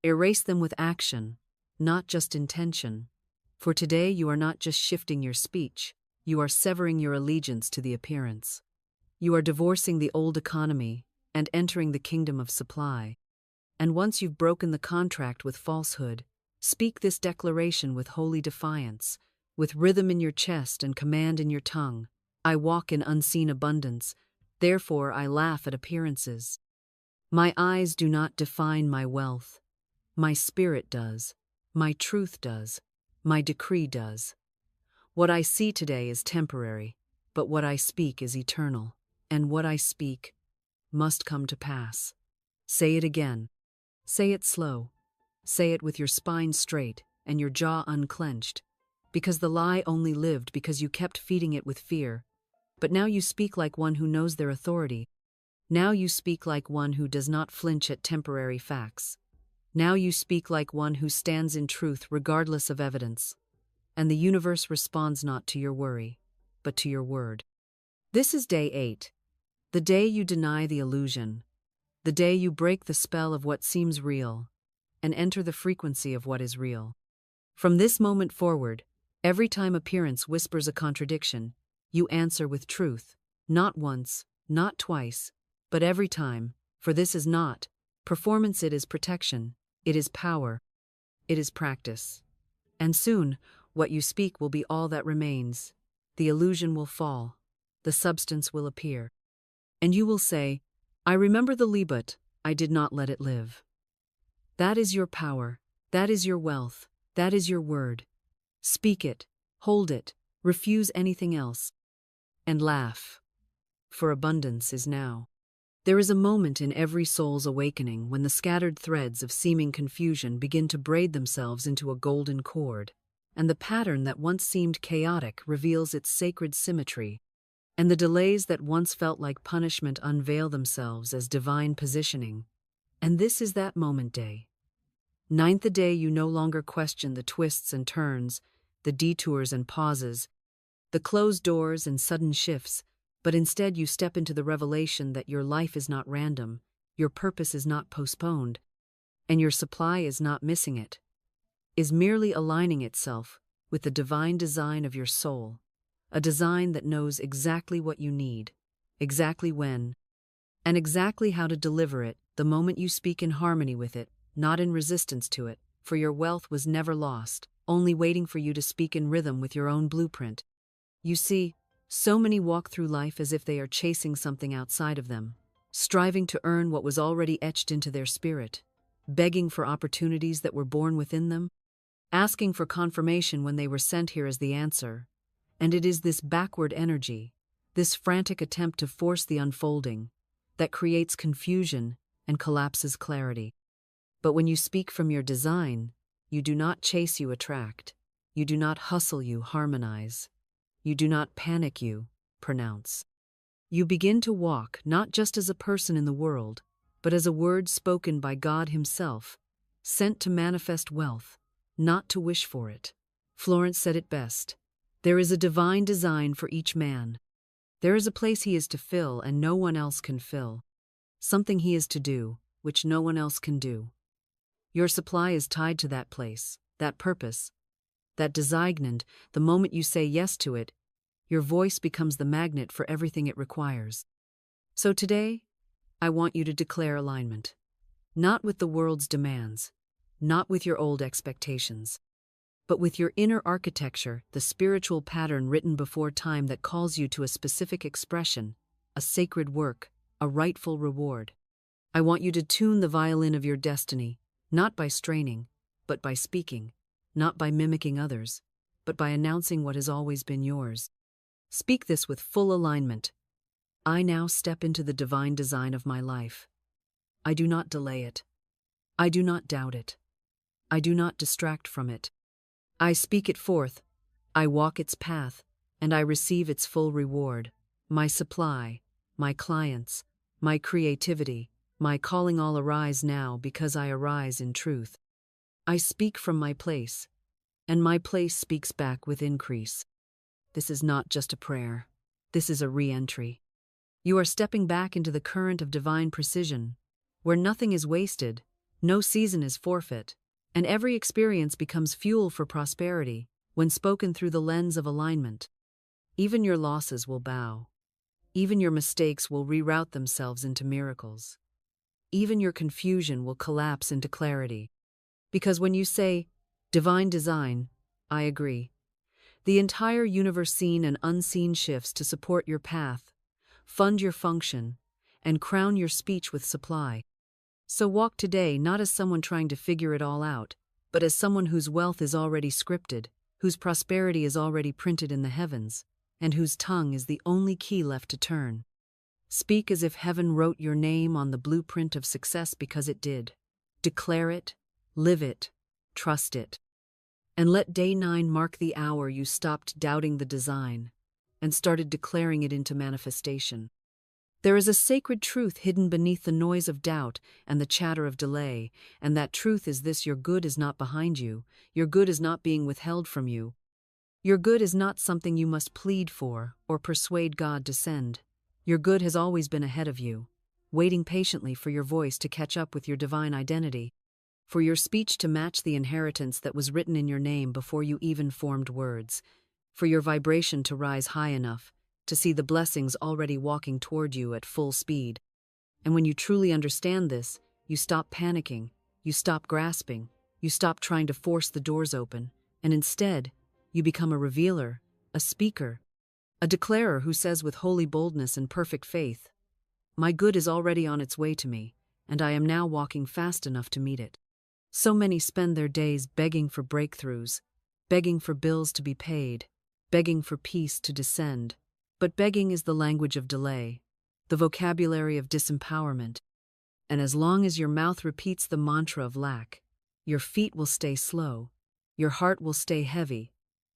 Erase them with action, not just intention. For today you are not just shifting your speech, you are severing your allegiance to the appearance. You are divorcing the old economy and entering the kingdom of supply. And once you've broken the contract with falsehood, speak this declaration with holy defiance, with rhythm in your chest and command in your tongue. I walk in unseen abundance, therefore I laugh at appearances. My eyes do not define my wealth. My spirit does. My truth does. My decree does. What I see today is temporary, but what I speak is eternal, and what I speak must come to pass. Say it again. Say it slow. Say it with your spine straight and your jaw unclenched, because the lie only lived because you kept feeding it with fear. But now you speak like one who knows their authority. Now you speak like one who does not flinch at temporary facts. Now you speak like one who stands in truth regardless of evidence. And the universe responds not to your worry, but to your word. This is day 8. The day you deny the illusion. The day you break the spell of what seems real and enter the frequency of what is real. From this moment forward, every time appearance whispers a contradiction, you answer with truth, not once, not twice, but every time, for this is not performance, it is protection, it is power, it is practice. And soon, what you speak will be all that remains. The illusion will fall, the substance will appear. And you will say, "I remember the lie, but I did not let it live." That is your power, that is your wealth, that is your word. Speak it, hold it, refuse anything else, and laugh, for abundance is now. There is a moment in every soul's awakening when the scattered threads of seeming confusion begin to braid themselves into a golden cord, and the pattern that once seemed chaotic reveals its sacred symmetry, and the delays that once felt like punishment unveil themselves as divine positioning. And this is that moment day. 9th, the day you no longer question the twists and turns, the detours and pauses, the closed doors and sudden shifts, but instead you step into the revelation that your life is not random, your purpose is not postponed, and your supply is not missing it, is merely aligning itself with the divine design of your soul, a design that knows exactly what you need, exactly when, and exactly how to deliver it the moment you speak in harmony with it, not in resistance to it, for your wealth was never lost, only waiting for you to speak in rhythm with your own blueprint. You see, so many walk through life as if they are chasing something outside of them, striving to earn what was already etched into their spirit, begging for opportunities that were born within them, asking for confirmation when they were sent here as the answer. And it is this backward energy, this frantic attempt to force the unfolding, that creates confusion and collapses clarity. But when you speak from your design, you do not chase, you attract. You do not hustle, you harmonize. You do not panic, you pronounce. You begin to walk not just as a person in the world, but as a word spoken by God Himself, sent to manifest wealth, not to wish for it. Florence said it best. There is a divine design for each man. There is a place he is to fill and no one else can fill. Something he is to do, which no one else can do. Your supply is tied to that place, that purpose, that designment. The moment you say yes to it, your voice becomes the magnet for everything it requires. So today, I want you to declare alignment. Not with the world's demands, not with your old expectations, but with your inner architecture, the spiritual pattern written before time that calls you to a specific expression, a sacred work, a rightful reward. I want you to tune the violin of your destiny, not by straining, but by speaking, not by mimicking others, but by announcing what has always been yours. Speak this with full alignment, I now step into the divine design of my life. I do not delay it. I do not doubt it. I do not distract from it. I speak it forth. I walk its path, and I receive its full reward. My supply, my clients, my creativity, my calling all arise now because I arise in truth. I speak from my place, and my place speaks back with increase. This is not just a prayer. This is a re-entry. You are stepping back into the current of divine precision, where nothing is wasted, no season is forfeit, and every experience becomes fuel for prosperity when spoken through the lens of alignment. Even your losses will bow. Even your mistakes will reroute themselves into miracles. Even your confusion will collapse into clarity. Because when you say, divine design, I agree. The entire universe seen and unseen shifts to support your path, fund your function, and crown your speech with supply. So walk today not as someone trying to figure it all out, but as someone whose wealth is already scripted, whose prosperity is already printed in the heavens, and whose tongue is the only key left to turn. Speak as if heaven wrote your name on the blueprint of success because it did. Declare it, live it, trust it. And let day 9 mark the hour you stopped doubting the design and started declaring it into manifestation. There is a sacred truth hidden beneath the noise of doubt and the chatter of delay, and that truth is this: your good is not behind you, your good is not being withheld from you. Your good is not something you must plead for or persuade God to send. Your good has always been ahead of you, waiting patiently for your voice to catch up with your divine identity, for your speech to match the inheritance that was written in your name before you even formed words, for your vibration to rise high enough to see the blessings already walking toward you at full speed. And when you truly understand this, you stop panicking, you stop grasping, you stop trying to force the doors open, and instead, you become a revealer, a speaker, a declarer who says with holy boldness and perfect faith, my good is already on its way to me, and I am now walking fast enough to meet it. So many spend their days begging for breakthroughs, begging for bills to be paid, begging for peace to descend. But begging is the language of delay, the vocabulary of disempowerment. And as long as your mouth repeats the mantra of lack, your feet will stay slow, your heart will stay heavy,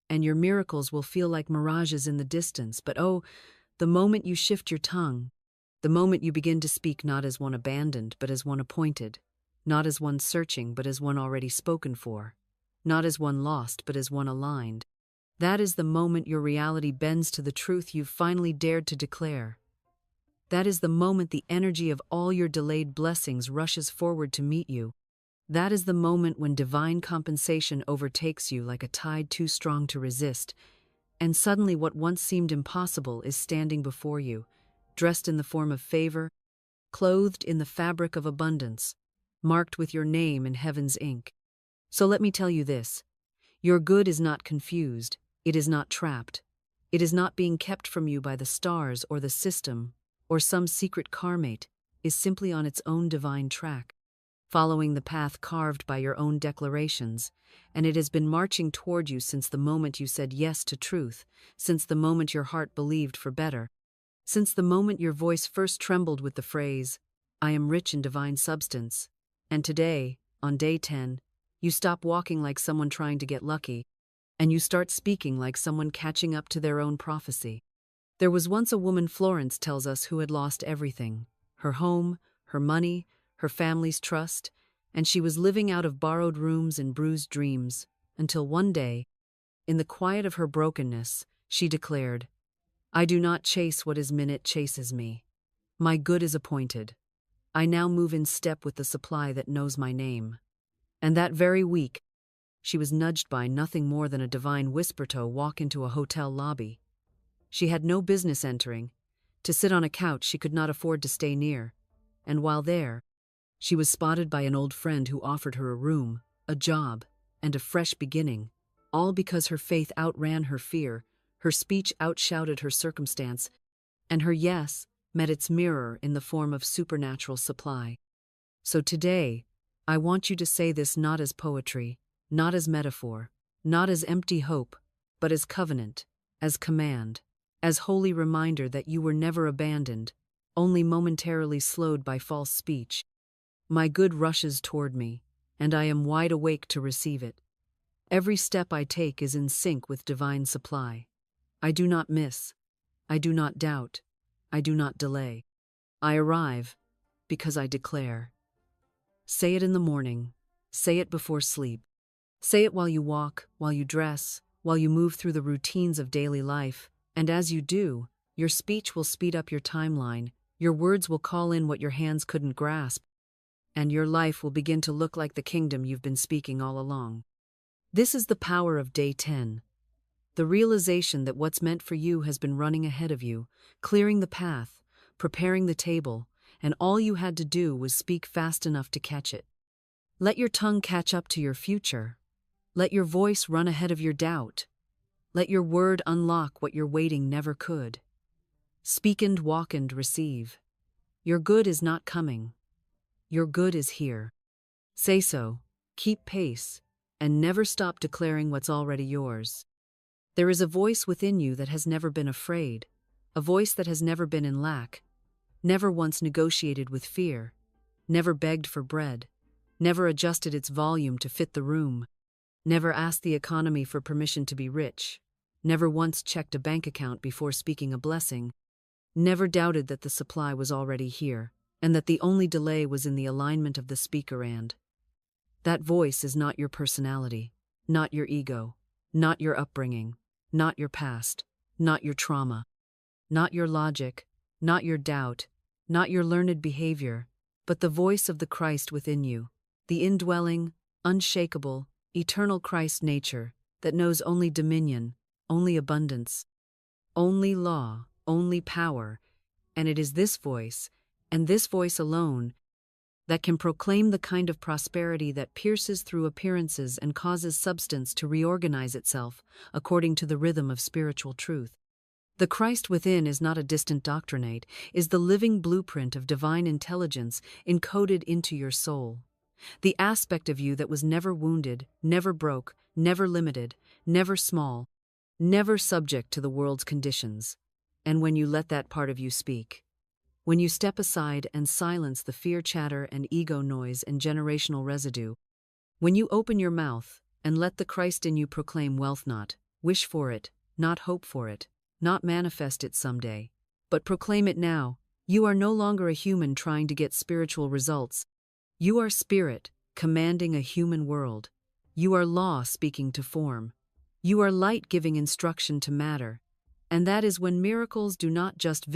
and your miracles will feel like mirages in the distance. But oh, the moment you shift your tongue, the moment you begin to speak not as one abandoned, but as one appointed, not as one searching, but as one already spoken for, not as one lost, but as one aligned, that is the moment your reality bends to the truth you've finally dared to declare. That is the moment the energy of all your delayed blessings rushes forward to meet you. That is the moment when divine compensation overtakes you like a tide too strong to resist, and suddenly what once seemed impossible is standing before you, dressed in the form of favor, clothed in the fabric of abundance, marked with your name in heaven's ink. So let me tell you this: your good is not confused. It is not trapped. It is not being kept from you by the stars or the system or some secret karmate. Is simply on its own divine track, following the path carved by your own declarations, and it has been marching toward you since the moment you said yes to truth, since the moment your heart believed for better, since the moment your voice first trembled with the phrase, I am rich in divine substance. And today, on day 10, you stop walking like someone trying to get lucky, and you start speaking like someone catching up to their own prophecy. There was once a woman, Florence tells us, who had lost everything: her home, her money, her family's trust, and she was living out of borrowed rooms and bruised dreams, until one day, in the quiet of her brokenness, she declared, I do not chase what is minute chases me. My good is appointed. I now move in step with the supply that knows my name. And that very week, she was nudged by nothing more than a divine whisper to walk into a hotel lobby. She had no business entering. To sit on a couch she could not afford to stay near. And while there, she was spotted by an old friend who offered her a room, a job, and a fresh beginning, all because her faith outran her fear, her speech outshouted her circumstance, and her yes met its mirror in the form of supernatural supply. So today, I want you to say this not as poetry, not as metaphor, not as empty hope, but as covenant, as command. as holy reminder that you were never abandoned, only momentarily slowed by false speech. My good rushes toward me, and I am wide awake to receive it. Every step I take is in sync with divine supply. I do not miss. I do not doubt. I do not delay. I arrive because I declare. Say it in the morning. Say it before sleep. Say it while you walk, while you dress, while you move through the routines of daily life, and as you do, your speech will speed up your timeline, your words will call in what your hands couldn't grasp, and your life will begin to look like the kingdom you've been speaking all along. This is the power of day 10. The realization that what's meant for you has been running ahead of you, clearing the path, preparing the table, and all you had to do was speak fast enough to catch it. Let your tongue catch up to your future. Let your voice run ahead of your doubt. Let your word unlock what your waiting never could. Speak and walk and receive. Your good is not coming. Your good is here. Say so, keep pace, and never stop declaring what's already yours. There is a voice within you that has never been afraid, a voice that has never been in lack, never once negotiated with fear, never begged for bread, never adjusted its volume to fit the room, never asked the economy for permission to be rich, never once checked a bank account before speaking a blessing, never doubted that the supply was already here, and that the only delay was in the alignment of the speaker and. That voice is not your personality, not your ego, not your upbringing, not your past, not your trauma, not your logic, not your doubt, not your learned behavior, but the voice of the Christ within you, the indwelling, unshakable, eternal Christ nature that knows only dominion, only abundance, only law, only power, and it is this voice, and this voice alone, that can proclaim the kind of prosperity that pierces through appearances and causes substance to reorganize itself according to the rhythm of spiritual truth. The Christ within is not a distant doctrinate, is the living blueprint of divine intelligence encoded into your soul. The aspect of you that was never wounded, never broke, never limited, never small, never subject to the world's conditions. And when you let that part of you speak, when you step aside and silence the fear chatter and ego noise and generational residue, when you open your mouth and let the Christ in you proclaim wealth, not wish for it, not hope for it, not manifest it someday, but proclaim it now, you are no longer a human trying to get spiritual results. You are spirit, commanding a human world. You are law speaking to form. You are light giving instruction to matter. And that is when miracles do not just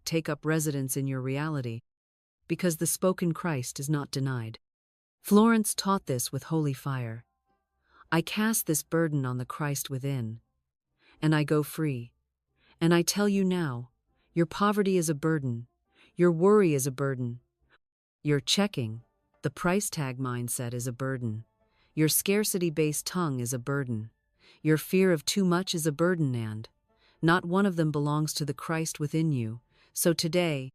take up residence in your reality, because the spoken Christ is not denied. Florence taught this with holy fire. I cast this burden on the Christ within, and I go free. And I tell you now, your poverty is a burden, your worry is a burden, your checking, the price tag mindset is a burden, your scarcity-based tongue is a burden, your fear of too much is a burden, and not one of them belongs to the Christ within you. So today,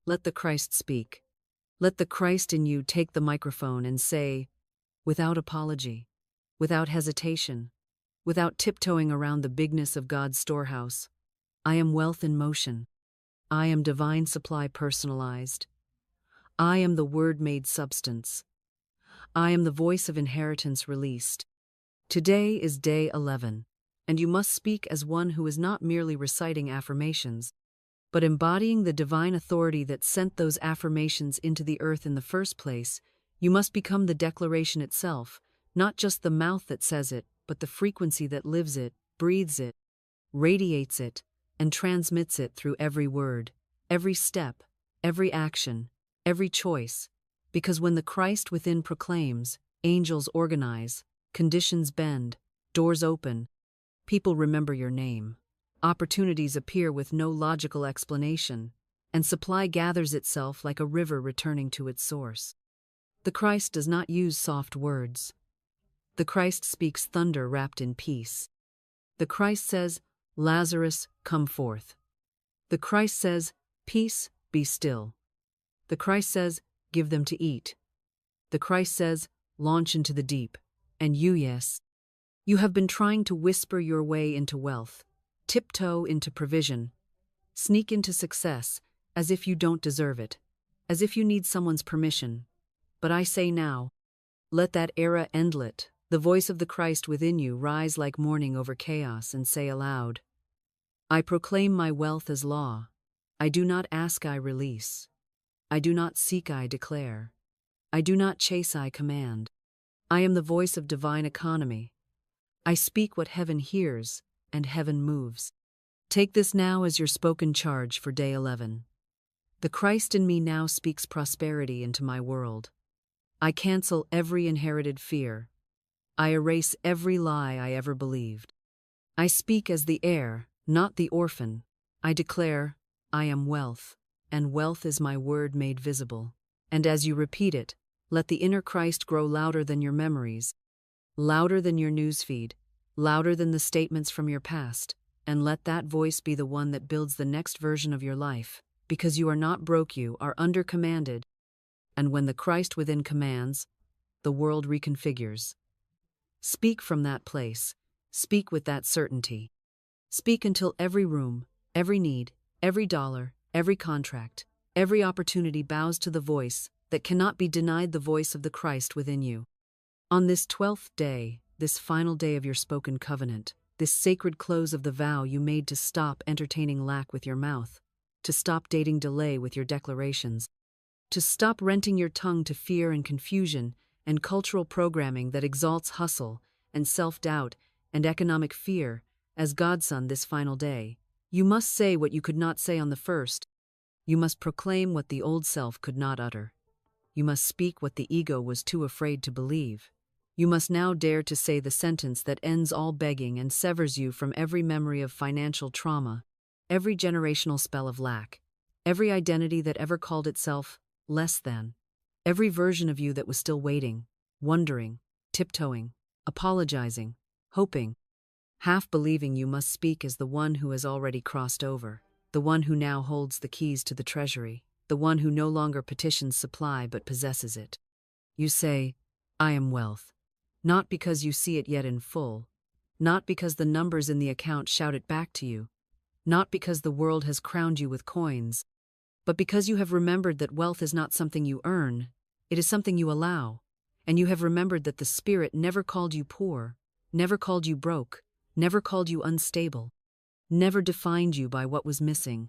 let the Christ speak. Let the Christ in you take the microphone and say, without apology, without hesitation, without tiptoeing around the bigness of God's storehouse, I am wealth in motion. I am divine supply personalized. I am the word made substance. I am the voice of inheritance released. Today is day 11. And you must speak as one who is not merely reciting affirmations, but embodying the divine authority that sent those affirmations into the earth in the first place. You must become the declaration itself, not just the mouth that says it, but the frequency that lives it, breathes it, radiates it, and transmits it through every word, every step, every action, every choice. Because when the Christ within proclaims, angels organize, conditions bend, doors open, people remember your name. Opportunities appear with no logical explanation, and supply gathers itself like a river returning to its source. The Christ does not use soft words. The Christ speaks thunder wrapped in peace. The Christ says, Lazarus, come forth. The Christ says, peace, be still. The Christ says, give them to eat. The Christ says, launch into the deep. And you, yes, you have been trying to whisper your way into wealth. tiptoe into provision, sneak into success as if you don't deserve it, as if you need someone's permission. But I say now, let that era endlet, the voice of the Christ within you, rise like morning over chaos and say aloud, I proclaim my wealth as law. I do not ask, I release. I do not seek, I declare. I do not chase, I command. I am the voice of divine economy. I speak what heaven hears, and heaven moves. Take this now as your spoken charge for day 11. The Christ in me now speaks prosperity into my world. I cancel every inherited fear. I erase every lie I ever believed. I speak as the heir, not the orphan. I declare, I am wealth, and wealth is my word made visible. And as you repeat it, let the inner Christ grow louder than your memories, louder than your newsfeed, louder than the statements from your past, and let that voice be the one that builds the next version of your life, because you are not broke, you are under-commanded. And when the Christ within commands, the world reconfigures. Speak from that place. Speak with that certainty. Speak until every room, every need, every dollar, every contract, every opportunity bows to the voice that cannot be denied, the voice of the Christ within you. On this 12th day, this final day of your spoken covenant, this sacred close of the vow you made to stop entertaining lack with your mouth, to stop dating delay with your declarations, to stop renting your tongue to fear and confusion and cultural programming that exalts hustle and self-doubt and economic fear, as Godson this final day, you must say what you could not say on the first. You must proclaim what the old self could not utter. You must speak what the ego was too afraid to believe. You must now dare to say the sentence that ends all begging and severs you from every memory of financial trauma, every generational spell of lack, every identity that ever called itself less than, every version of you that was still waiting, wondering, tiptoeing, apologizing, hoping, half believing. You must speak as the one who has already crossed over, the one who now holds the keys to the treasury, the one who no longer petitions supply but possesses it. You say, I am wealth, not because you see it yet in full, not because the numbers in the account shout it back to you, not because the world has crowned you with coins, but because you have remembered that wealth is not something you earn, it is something you allow, and you have remembered that the Spirit never called you poor, never called you broke, never called you unstable, never defined you by what was missing,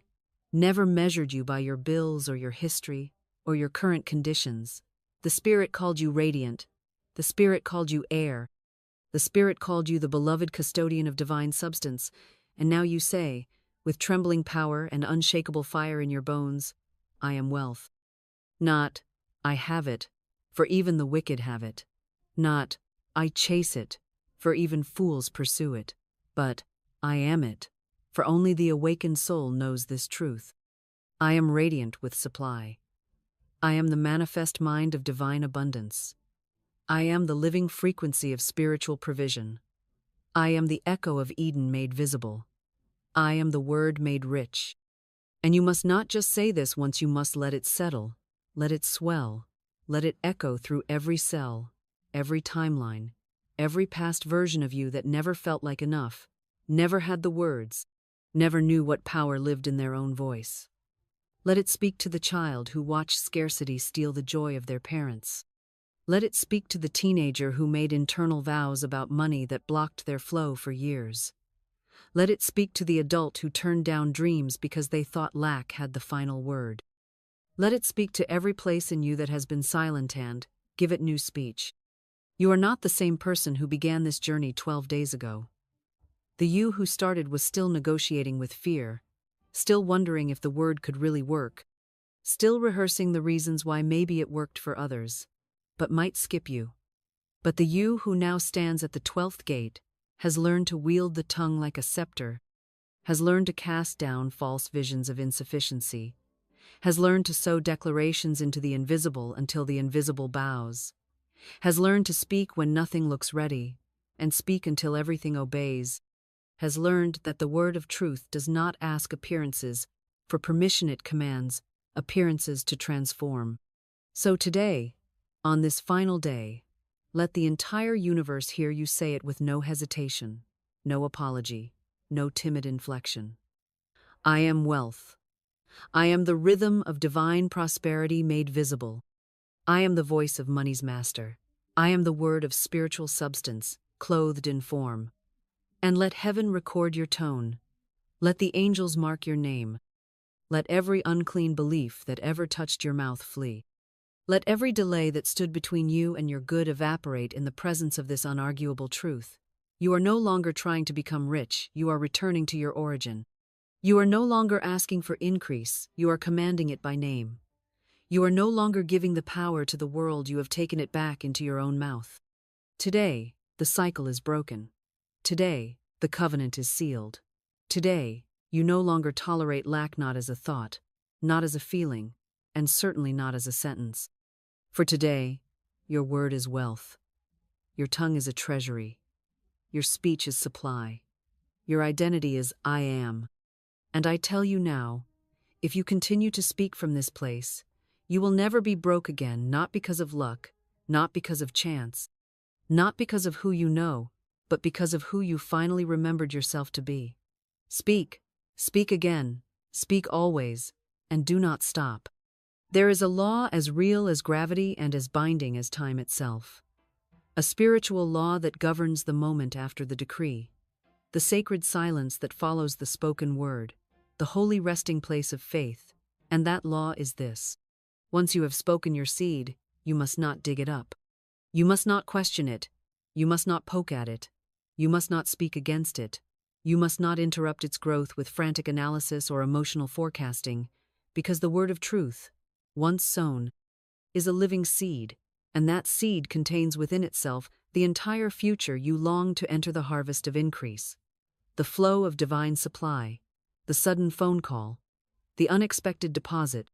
never measured you by your bills or your history or your current conditions. The Spirit called you radiant. The Spirit called you heir. The Spirit called you the beloved custodian of divine substance. And now you say, with trembling power and unshakable fire in your bones, I am wealth. Not, I have it, for even the wicked have it. Not, I chase it, for even fools pursue it. But, I am it, for only the awakened soul knows this truth. I am radiant with supply. I am the manifest mind of divine abundance. I am the living frequency of spiritual provision. I am the echo of Eden made visible. I am the word made rich. And you must not just say this once, you must let it settle, let it swell, let it echo through every cell, every timeline, every past version of you that never felt like enough, never had the words, never knew what power lived in their own voice. Let it speak to the child who watched scarcity steal the joy of their parents. Let it speak to the teenager who made internal vows about money that blocked their flow for years. Let it speak to the adult who turned down dreams because they thought lack had the final word. Let it speak to every place in you that has been silent and give it new speech. You are not the same person who began this journey 12 days ago. The you who started was still negotiating with fear, still wondering if the word could really work, still rehearsing the reasons why maybe it worked for others, but might skip you. But the you who now stands at the 12th gate has learned to wield the tongue like a scepter, has learned to cast down false visions of insufficiency, has learned to sow declarations into the invisible until the invisible bows, has learned to speak when nothing looks ready, and speak until everything obeys, has learned that the word of truth does not ask appearances for permission, it commands appearances to transform. So today, on this final day, let the entire universe hear you say it with no hesitation, no apology, no timid inflection. I am wealth. I am the rhythm of divine prosperity made visible. I am the voice of money's master. I am the word of spiritual substance, clothed in form. And let heaven record your tone. Let the angels mark your name. Let every unclean belief that ever touched your mouth flee. Let every delay that stood between you and your good evaporate in the presence of this unarguable truth. You are no longer trying to become rich, you are returning to your origin. You are no longer asking for increase, you are commanding it by name. You are no longer giving the power to the world, you have taken it back into your own mouth. Today, the cycle is broken. Today, the covenant is sealed. Today, you no longer tolerate lack, not as a thought, not as a feeling, and certainly not as a sentence. For today, your word is wealth. Your tongue is a treasury. Your speech is supply. Your identity is I am. And I tell you now, if you continue to speak from this place, you will never be broke again, not because of luck, not because of chance, not because of who you know, but because of who you finally remembered yourself to be. Speak, speak again, speak always, and do not stop. There is a law as real as gravity and as binding as time itself. A spiritual law that governs the moment after the decree, the sacred silence that follows the spoken word, the holy resting place of faith, and that law is this. Once you have spoken your seed, you must not dig it up. You must not question it. You must not poke at it. You must not speak against it. You must not interrupt its growth with frantic analysis or emotional forecasting, because the word of truth, once sown, is a living seed, and that seed contains within itself the entire future you long to enter, the harvest of increase, the flow of divine supply, the sudden phone call, the unexpected deposit,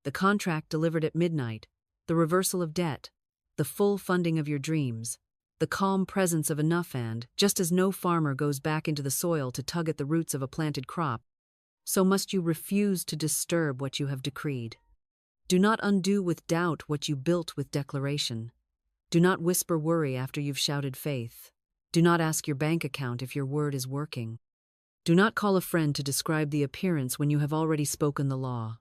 the contract delivered at midnight, the reversal of debt, the full funding of your dreams, the calm presence of enough. And, just as no farmer goes back into the soil to tug at the roots of a planted crop, so must you refuse to disturb what you have decreed. Do not undo with doubt what you built with declaration. Do not whisper worry after you've shouted faith. Do not ask your bank account if your word is working. Do not call a friend to describe the appearance when you have already spoken the law.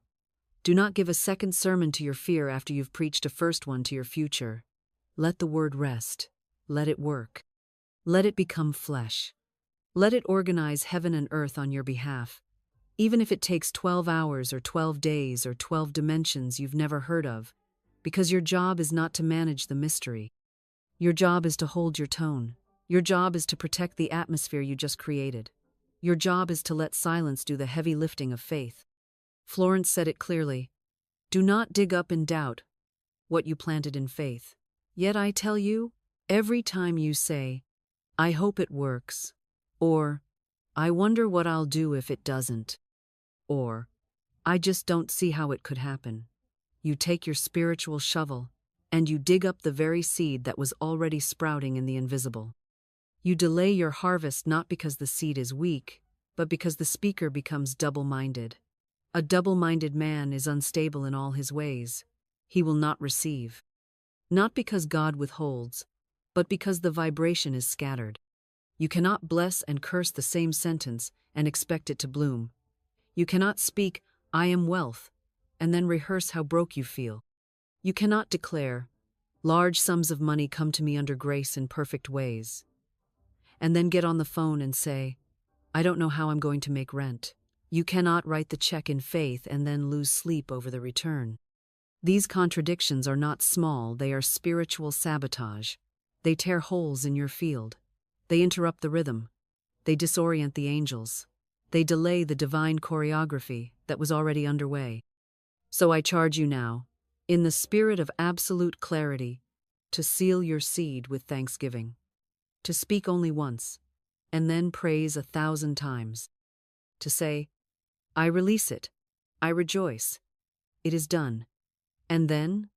Do not give a second sermon to your fear after you've preached a first one to your future. Let the word rest. Let it work. Let it become flesh. Let it organize heaven and earth on your behalf, even if it takes 12 hours or 12 days or 12 dimensions you've never heard of, because your job is not to manage the mystery. Your job is to hold your tone. Your job is to protect the atmosphere you just created. Your job is to let silence do the heavy lifting of faith. Florence said it clearly. Do not dig up in doubt what you planted in faith. Yet I tell you, every time you say, I hope it works, or I wonder what I'll do if it doesn't, or I just don't see how it could happen, you take your spiritual shovel and you dig up the very seed that was already sprouting in the invisible. You delay your harvest not because the seed is weak, but because the speaker becomes double-minded. A double-minded man is unstable in all his ways. He will not receive. Not because God withholds, but because the vibration is scattered. You cannot bless and curse the same sentence and expect it to bloom. You cannot speak, I am wealth, and then rehearse how broke you feel. You cannot declare, large sums of money come to me under grace in perfect ways, and then get on the phone and say, I don't know how I'm going to make rent. You cannot write the check in faith and then lose sleep over the return. These contradictions are not small, they are spiritual sabotage. They tear holes in your field. They interrupt the rhythm. They disorient the angels. They delay the divine choreography that was already underway. So I charge you now, in the spirit of absolute clarity, to seal your seed with thanksgiving, to speak only once, and then praise 1,000 times, to say, I release it, I rejoice, it is done, and then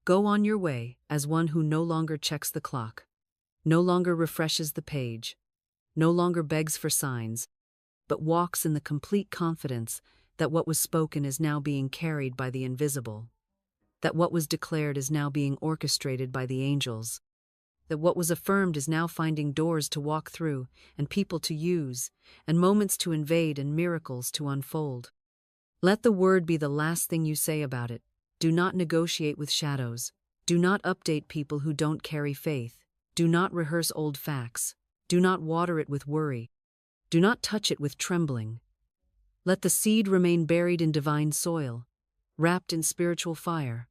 go on your way as one who no longer checks the clock, no longer refreshes the page, no longer begs for signs, but walks in the complete confidence that what was spoken is now being carried by the invisible, that what was declared is now being orchestrated by the angels, that what was affirmed is now finding doors to walk through, and people to use, and moments to invade, and miracles to unfold. Let the word be the last thing you say about it. Do not negotiate with shadows. Do not update people who don't carry faith. Do not rehearse old facts. Do not water it with worry. Do not touch it with trembling. Let the seed remain buried in divine soil, wrapped in spiritual fire,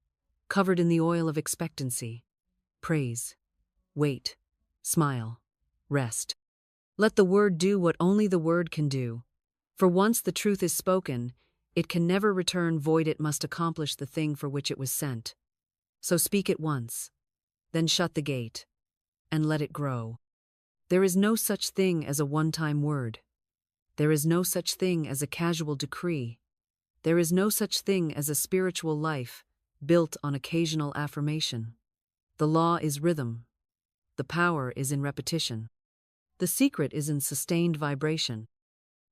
covered in the oil of expectancy. Praise. Wait. Smile. Rest. Let the word do what only the word can do. For once the truth is spoken, it can never return void. It must accomplish the thing for which it was sent. So speak it once, then shut the gate, and let it grow. There is no such thing as a one-time word. There is no such thing as a casual decree. There is no such thing as a spiritual life built on occasional affirmation. The law is rhythm. The power is in repetition. The secret is in sustained vibration.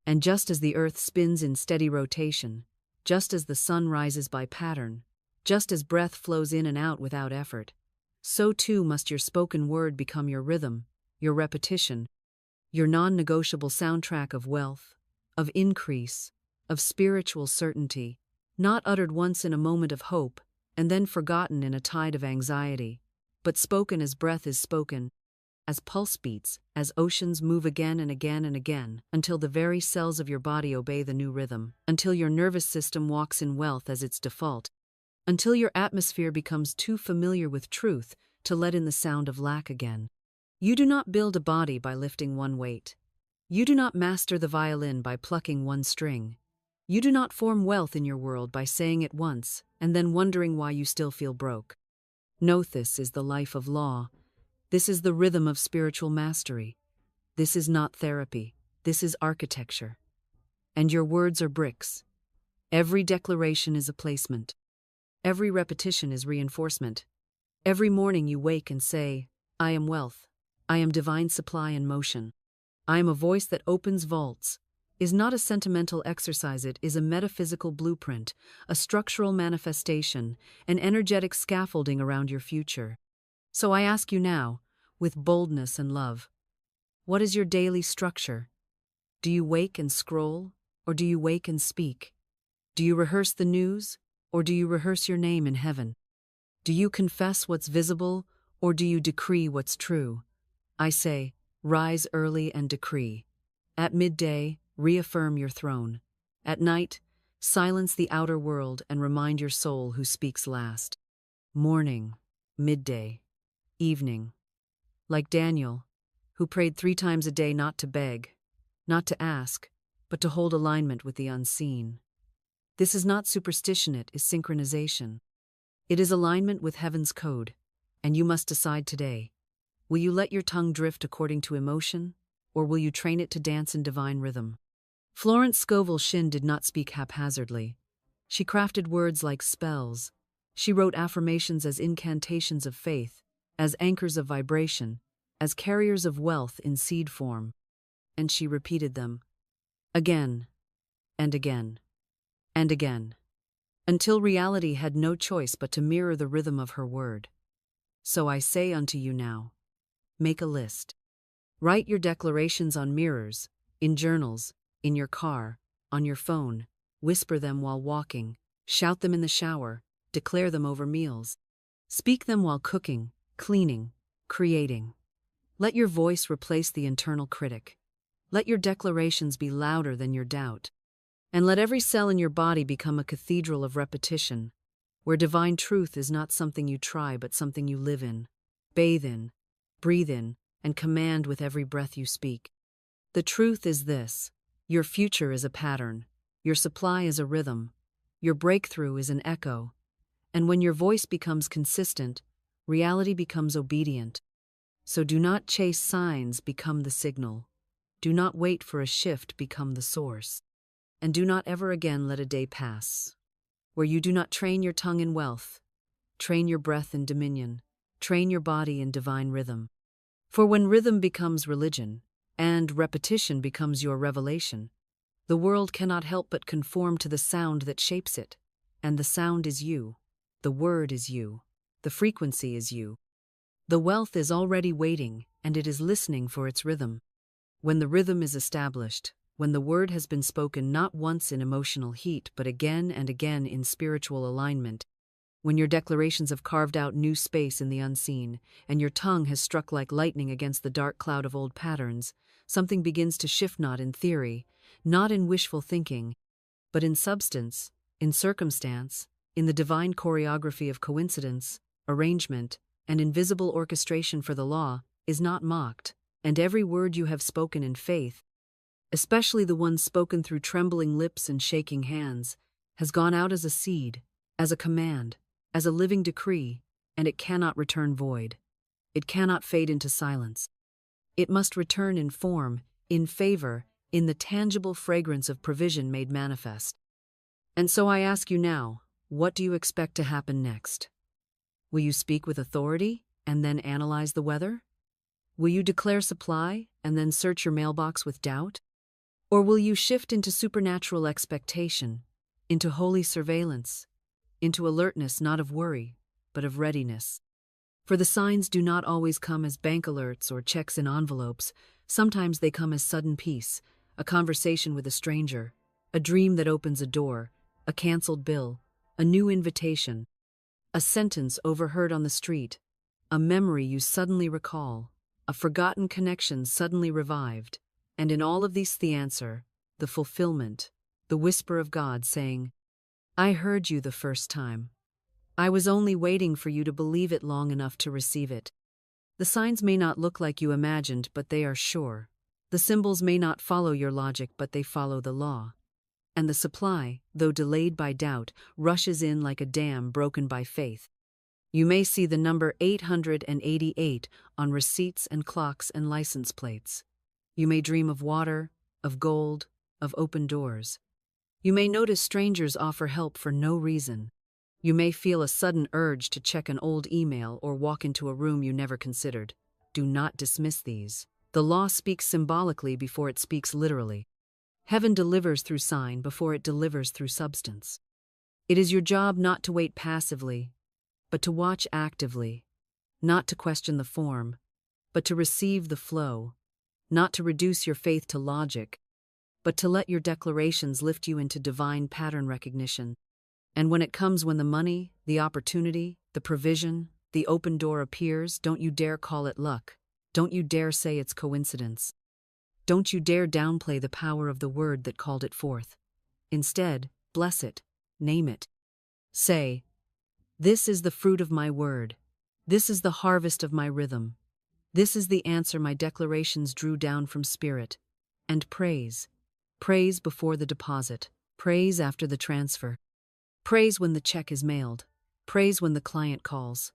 And just as the earth spins in steady rotation, just as the sun rises by pattern, just as breath flows in and out without effort, so too must your spoken word become your rhythm, your repetition, your non-negotiable soundtrack of wealth, of increase, of spiritual certainty, not uttered once in a moment of hope and then forgotten in a tide of anxiety, but spoken as breath is spoken, as pulse beats, as oceans move again and again and again, until the very cells of your body obey the new rhythm, until your nervous system walks in wealth as its default, until your atmosphere becomes too familiar with truth to let in the sound of lack again. You do not build a body by lifting one weight. You do not master the violin by plucking one string. You do not form wealth in your world by saying it once and then wondering why you still feel broke. No, this is the life of law. This is the rhythm of spiritual mastery. This is not therapy. This is architecture. And your words are bricks. Every declaration is a placement. Every repetition is reinforcement. Every morning you wake and say, I am wealth. I am divine supply in motion. I am a voice that opens vaults. Is not a sentimental exercise. It is a metaphysical blueprint, a structural manifestation, an energetic scaffolding around your future. So I ask you now, with boldness and love, what is your daily structure? Do you wake and scroll, or do you wake and speak? Do you rehearse the news, or do you rehearse your name in heaven? Do you confess what's visible, or do you decree what's true? I say, rise early and decree. At midday, reaffirm your throne. At night, silence the outer world and remind your soul who speaks last. Morning, midday, evening. Like Daniel, who prayed 3 times a day not to beg, not to ask, but to hold alignment with the unseen. This is not superstition, it is synchronization. It is alignment with heaven's code, and you must decide today. Will you let your tongue drift according to emotion, or will you train it to dance in divine rhythm? Florence Scovel Shinn did not speak haphazardly. She crafted words like spells. She wrote affirmations as incantations of faith, as anchors of vibration, as carriers of wealth in seed form. And she repeated them again and again and again, until reality had no choice but to mirror the rhythm of her word. So I say unto you now, make a list. Write your declarations on mirrors, in journals, in your car, on your phone. Whisper them while walking, shout them in the shower, declare them over meals. Speak them while cooking, cleaning, creating. Let your voice replace the internal critic. Let your declarations be louder than your doubt. And let every cell in your body become a cathedral of repetition, where divine truth is not something you try but something you live in, bathe in, breathe in, and command with every breath you speak. The truth is this: your future is a pattern, your supply is a rhythm, your breakthrough is an echo, and when your voice becomes consistent, reality becomes obedient. So do not chase signs, become the signal. Do not wait for a shift, become the source. And do not ever again let a day pass where you do not train your tongue in wealth, train your breath in dominion, train your body in divine rhythm. For when rhythm becomes religion, and repetition becomes your revelation, the world cannot help but conform to the sound that shapes it. And the sound is you, the word is you, the frequency is you. The wealth is already waiting, and it is listening for its rhythm. When the rhythm is established, when the word has been spoken not once in emotional heat but again and again in spiritual alignment, when your declarations have carved out new space in the unseen, and your tongue has struck like lightning against the dark cloud of old patterns, something begins to shift, not in theory, not in wishful thinking, but in substance, in circumstance, in the divine choreography of coincidence, arrangement, and invisible orchestration. For the law is not mocked, and every word you have spoken in faith, especially the ones spoken through trembling lips and shaking hands, has gone out as a seed, as a command, as a living decree, and it cannot return void. It cannot fade into silence. It must return in form, in favor, in the tangible fragrance of provision made manifest. And so I ask you now, what do you expect to happen next? Will you speak with authority and then analyze the weather? Will you declare supply and then search your mailbox with doubt? Or will you shift into supernatural expectation, into holy surveillance, into alertness not of worry, but of readiness? For the signs do not always come as bank alerts or checks in envelopes. Sometimes they come as sudden peace, a conversation with a stranger, a dream that opens a door, a canceled bill, a new invitation, a sentence overheard on the street, a memory you suddenly recall, a forgotten connection suddenly revived. And in all of these the answer, the fulfillment, the whisper of God saying, I heard you the first time. I was only waiting for you to believe it long enough to receive it. The signs may not look like you imagined, but they are sure. The symbols may not follow your logic, but they follow the law. And the supply, though delayed by doubt, rushes in like a dam broken by faith. You may see the number 888 on receipts and clocks and license plates. You may dream of water, of gold, of open doors. You may notice strangers offer help for no reason. You may feel a sudden urge to check an old email or walk into a room you never considered. Do not dismiss these. The law speaks symbolically before it speaks literally. Heaven delivers through sign before it delivers through substance. It is your job not to wait passively, but to watch actively, not to question the form, but to receive the flow, not to reduce your faith to logic, but to let your declarations lift you into divine pattern recognition. And when it comes, when the money, the opportunity, the provision, the open door appears, don't you dare call it luck. Don't you dare say it's coincidence. Don't you dare downplay the power of the word that called it forth. Instead, bless it, name it. Say, this is the fruit of my word. This is the harvest of my rhythm. This is the answer my declarations drew down from spirit. And praise. Praise before the deposit. Praise after the transfer. Praise when the check is mailed. Praise when the client calls.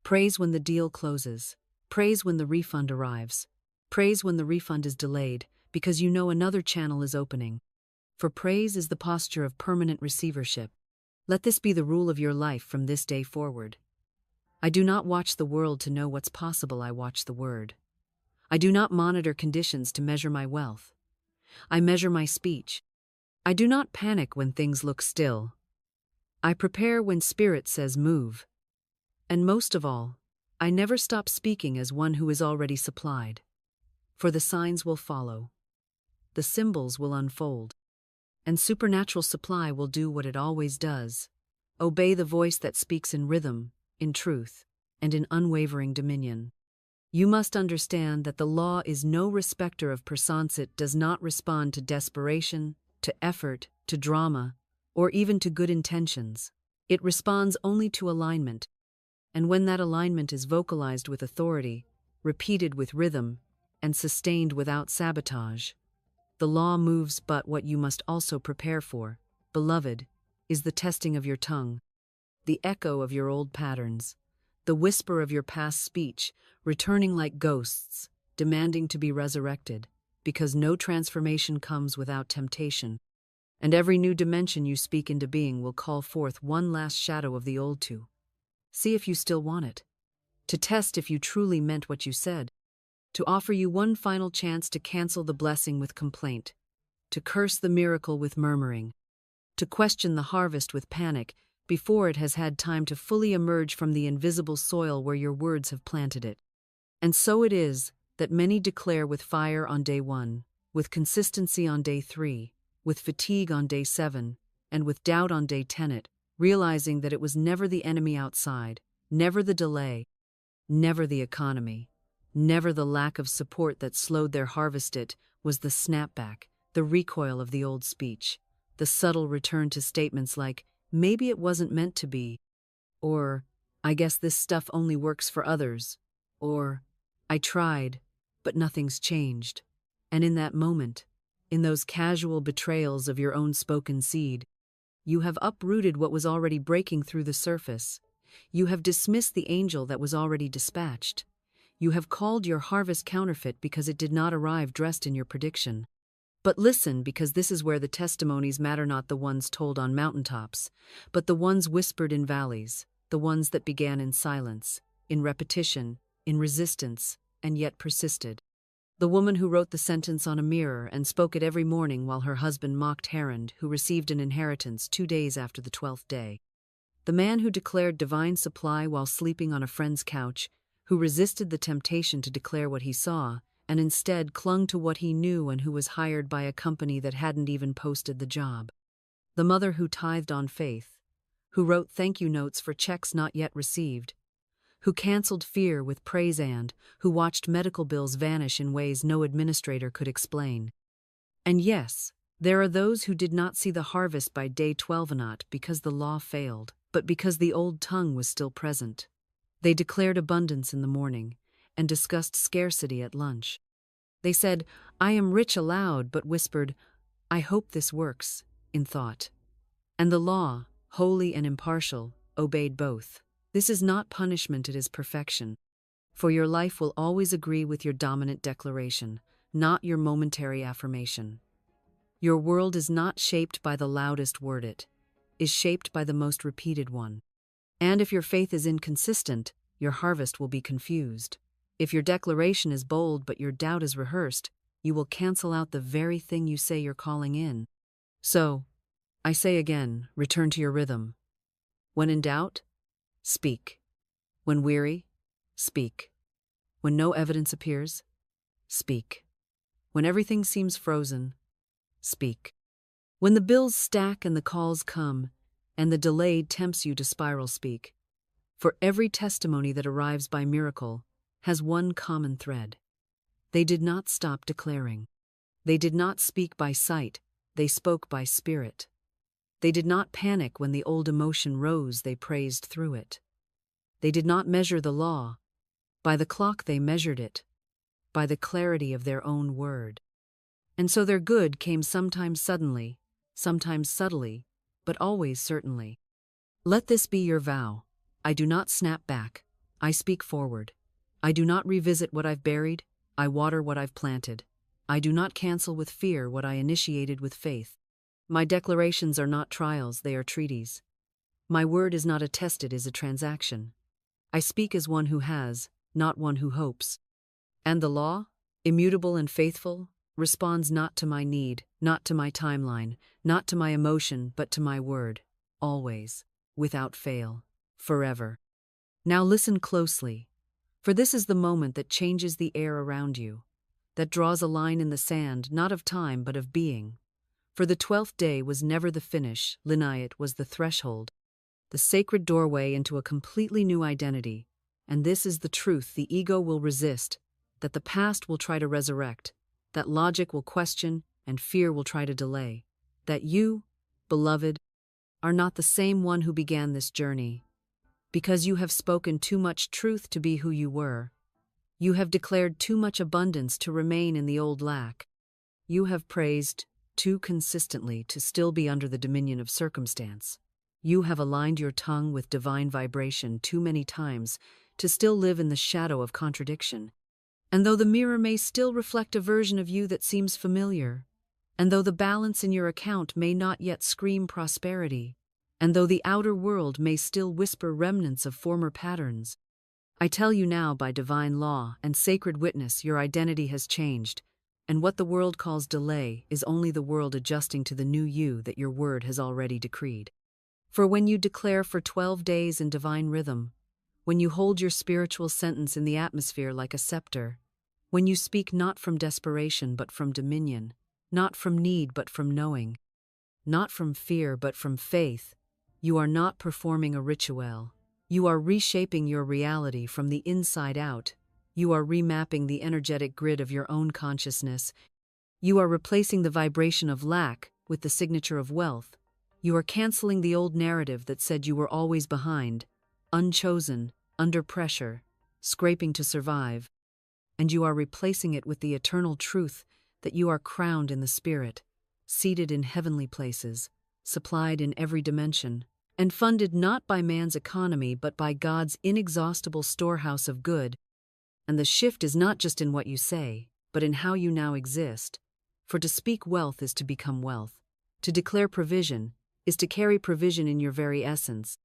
Praise when the deal closes. Praise when the refund arrives. Praise when the refund is delayed, because you know another channel is opening. For praise is the posture of permanent receivership. Let this be the rule of your life from this day forward. I do not watch the world to know what's possible, I watch the word. I do not monitor conditions to measure my wealth. I measure my speech. I do not panic when things look still. I prepare when spirit says move. And most of all, I never stop speaking as one who is already supplied. For the signs will follow. The symbols will unfold. And supernatural supply will do what it always does. Obey the voice that speaks in rhythm, in truth, and in unwavering dominion. You must understand that the law is no respecter of persons. It does not respond to desperation, to effort, to drama, or even to good intentions. It responds only to alignment. And when that alignment is vocalized with authority, repeated with rhythm, and sustained without sabotage, the law moves. But what you must also prepare for, beloved, is the testing of your tongue, the echo of your old patterns, the whisper of your past speech, returning like ghosts, demanding to be resurrected, because no transformation comes without temptation. And every new dimension you speak into being will call forth one last shadow of the old to see if you still want it, to test if you truly meant what you said, to offer you one final chance to cancel the blessing with complaint, to curse the miracle with murmuring, to question the harvest with panic, before it has had time to fully emerge from the invisible soil where your words have planted it. And so it is that many declare with fire on day 1, with consistency on day 3, with fatigue on day 7, and with doubt on day 10, realizing that it was never the enemy outside, never the delay, never the economy, never the lack of support that slowed their harvest. It was the snapback, the recoil of the old speech, the subtle return to statements like, maybe it wasn't meant to be, or, I guess this stuff only works for others, or, I tried, but nothing's changed. And in that moment, in those casual betrayals of your own spoken seed, you have uprooted what was already breaking through the surface. You have dismissed the angel that was already dispatched. You have called your harvest counterfeit because it did not arrive dressed in your prediction. But listen, because this is where the testimonies matter, not the ones told on mountaintops, but the ones whispered in valleys, the ones that began in silence, in repetition, in resistance, and yet persisted. The woman who wrote the sentence on a mirror and spoke it every morning while her husband mocked Herod, who received an inheritance 2 days after the 12th day. The man who declared divine supply while sleeping on a friend's couch, who resisted the temptation to declare what he saw, and instead clung to what he knew, and who was hired by a company that hadn't even posted the job. The mother who tithed on faith, who wrote thank you notes for checks not yet received, who canceled fear with praise, and who watched medical bills vanish in ways no administrator could explain. And yes, there are those who did not see the harvest by day 12, not because the law failed, but because the old tongue was still present. They declared abundance in the morning and discussed scarcity at lunch. They said, I am rich aloud, but whispered, I hope this works, in thought. And the law, holy and impartial, obeyed both. This is not punishment, it is perfection. For your life will always agree with your dominant declaration, not your momentary affirmation. Your world is not shaped by the loudest word, it is shaped by the most repeated one. And if your faith is inconsistent, your harvest will be confused. If your declaration is bold but your doubt is rehearsed, you will cancel out the very thing you say you're calling in. So, I say again, return to your rhythm. When in doubt, speak. When weary, speak. When no evidence appears, speak. When everything seems frozen, speak. When the bills stack and the calls come, and the delay tempts you to spiral, speak. For every testimony that arrives by miracle has one common thread. They did not stop declaring. They did not speak by sight, they spoke by spirit. They did not panic when the old emotion rose, they praised through it. They did not measure the law. By the clock they measured it, by the clarity of their own word. And so their good came sometimes suddenly, sometimes subtly, but always certainly. Let this be your vow. I do not snap back, I speak forward. I do not revisit what I've buried, I water what I've planted. I do not cancel with fear what I initiated with faith. My declarations are not trials, they are treaties. My word is not a test, it is a transaction. I speak as one who has, not one who hopes. And the law, immutable and faithful, responds not to my need, not to my timeline, not to my emotion, but to my word, always, without fail, forever. Now listen closely, for this is the moment that changes the air around you, that draws a line in the sand, not of time but of being. For the 12th day was never the finish, Linayat was the threshold, the sacred doorway into a completely new identity. And this is the truth the ego will resist, that the past will try to resurrect, that logic will question, and fear will try to delay. That you, beloved, are not the same one who began this journey. Because you have spoken too much truth to be who you were. You have declared too much abundance to remain in the old lack. You have praised too consistently to still be under the dominion of circumstance. You have aligned your tongue with divine vibration too many times to still live in the shadow of contradiction. And though the mirror may still reflect a version of you that seems familiar, and though the balance in your account may not yet scream prosperity, and though the outer world may still whisper remnants of former patterns, I tell you now by divine law and sacred witness your identity has changed, and what the world calls delay is only the world adjusting to the new you that your word has already decreed. For when you declare for 12 days in divine rhythm, when you hold your spiritual sentence in the atmosphere like a scepter, when you speak not from desperation but from dominion, not from need but from knowing, not from fear but from faith, you are not performing a ritual. You are reshaping your reality from the inside out. You are remapping the energetic grid of your own consciousness. You are replacing the vibration of lack with the signature of wealth. You are canceling the old narrative that said you were always behind, unchosen, under pressure, scraping to survive. And you are replacing it with the eternal truth that you are crowned in the spirit, seated in heavenly places, supplied in every dimension, and funded not by man's economy but by God's inexhaustible storehouse of good. And the shift is not just in what you say, but in how you now exist. For to speak wealth is to become wealth. To declare provision is to carry provision in your very essence.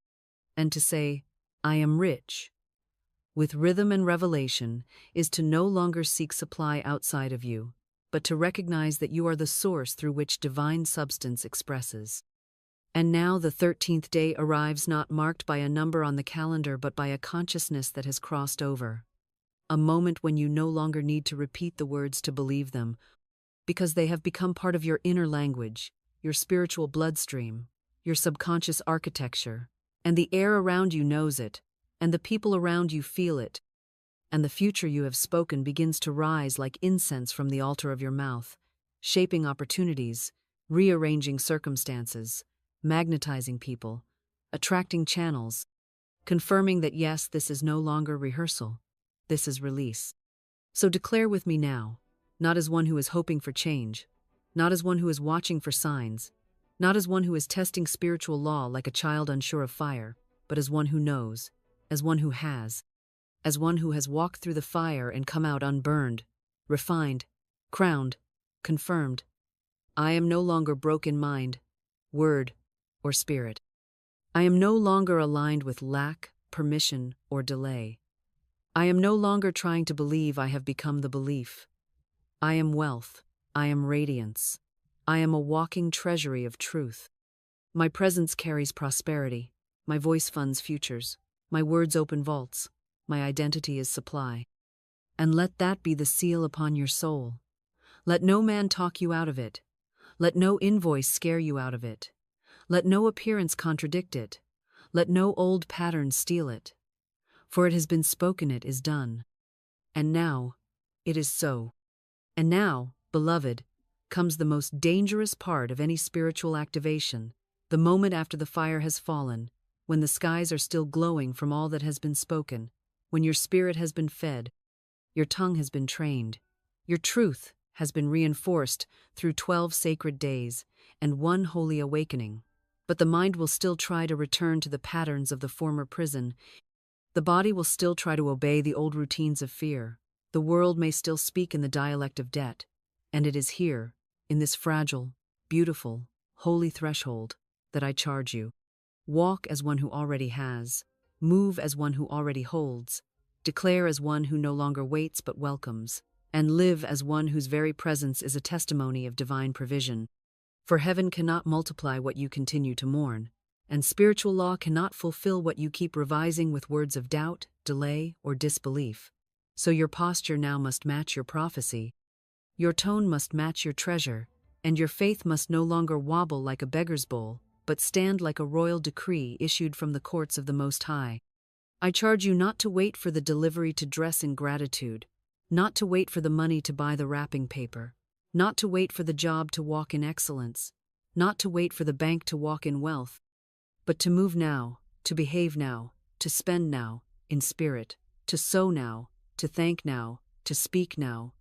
And to say, I am rich, with rhythm and revelation, is to no longer seek supply outside of you, but to recognize that you are the source through which divine substance expresses. And now the 13th day arrives not marked by a number on the calendar but by a consciousness that has crossed over. A moment when you no longer need to repeat the words to believe them, because they have become part of your inner language, your spiritual bloodstream, your subconscious architecture, and the air around you knows it, and the people around you feel it, and the future you have spoken begins to rise like incense from the altar of your mouth, shaping opportunities, rearranging circumstances, magnetizing people, attracting channels, confirming that yes, this is no longer rehearsal, this is release. So declare with me now, not as one who is hoping for change, not as one who is watching for signs, not as one who is testing spiritual law like a child unsure of fire, but as one who knows, as one who has, as one who has walked through the fire and come out unburned, refined, crowned, confirmed. I am no longer broke in mind, word, or spirit. I am no longer aligned with lack, permission, or delay. I am no longer trying to believe I have become the belief. I am wealth. I am radiance. I am a walking treasury of truth. My presence carries prosperity. My voice funds futures. My words open vaults. My identity is supply. And let that be the seal upon your soul. Let no man talk you out of it. Let no invoice scare you out of it. Let no appearance contradict it. Let no old pattern steal it. For it has been spoken, it is done. And now, it is so. And now, beloved, comes the most dangerous part of any spiritual activation, the moment after the fire has fallen, when the skies are still glowing from all that has been spoken, when your spirit has been fed, your tongue has been trained, your truth has been reinforced through 12 sacred days and one holy awakening. But the mind will still try to return to the patterns of the former prison. The body will still try to obey the old routines of fear. The world may still speak in the dialect of debt. And it is here, in this fragile, beautiful, holy threshold, that I charge you. Walk as one who already has. Move as one who already holds. Declare as one who no longer waits but welcomes. And live as one whose very presence is a testimony of divine provision. For heaven cannot multiply what you continue to mourn, and spiritual law cannot fulfill what you keep revising with words of doubt, delay, or disbelief. So your posture now must match your prophecy. Your tone must match your treasure, and your faith must no longer wobble like a beggar's bowl, but stand like a royal decree issued from the courts of the Most High. I charge you not to wait for the delivery to dress in gratitude, not to wait for the money to buy the wrapping paper, not to wait for the job to walk in excellence, not to wait for the bank to walk in wealth, but to move now, to behave now, to spend now, in spirit, to sow now, to thank now, to speak now,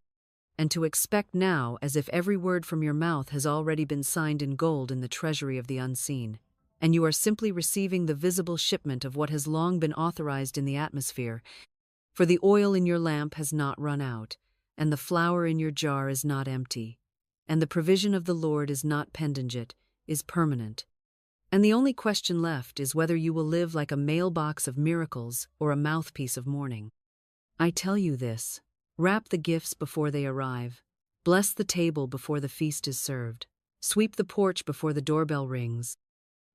and to expect now as if every word from your mouth has already been signed in gold in the treasury of the unseen, and you are simply receiving the visible shipment of what has long been authorized in the atmosphere. For the oil in your lamp has not run out, and the flour in your jar is not empty, and the provision of the Lord is not pendent, is permanent. And the only question left is whether you will live like a mailbox of miracles or a mouthpiece of mourning. I tell you this, wrap the gifts before they arrive, bless the table before the feast is served, sweep the porch before the doorbell rings,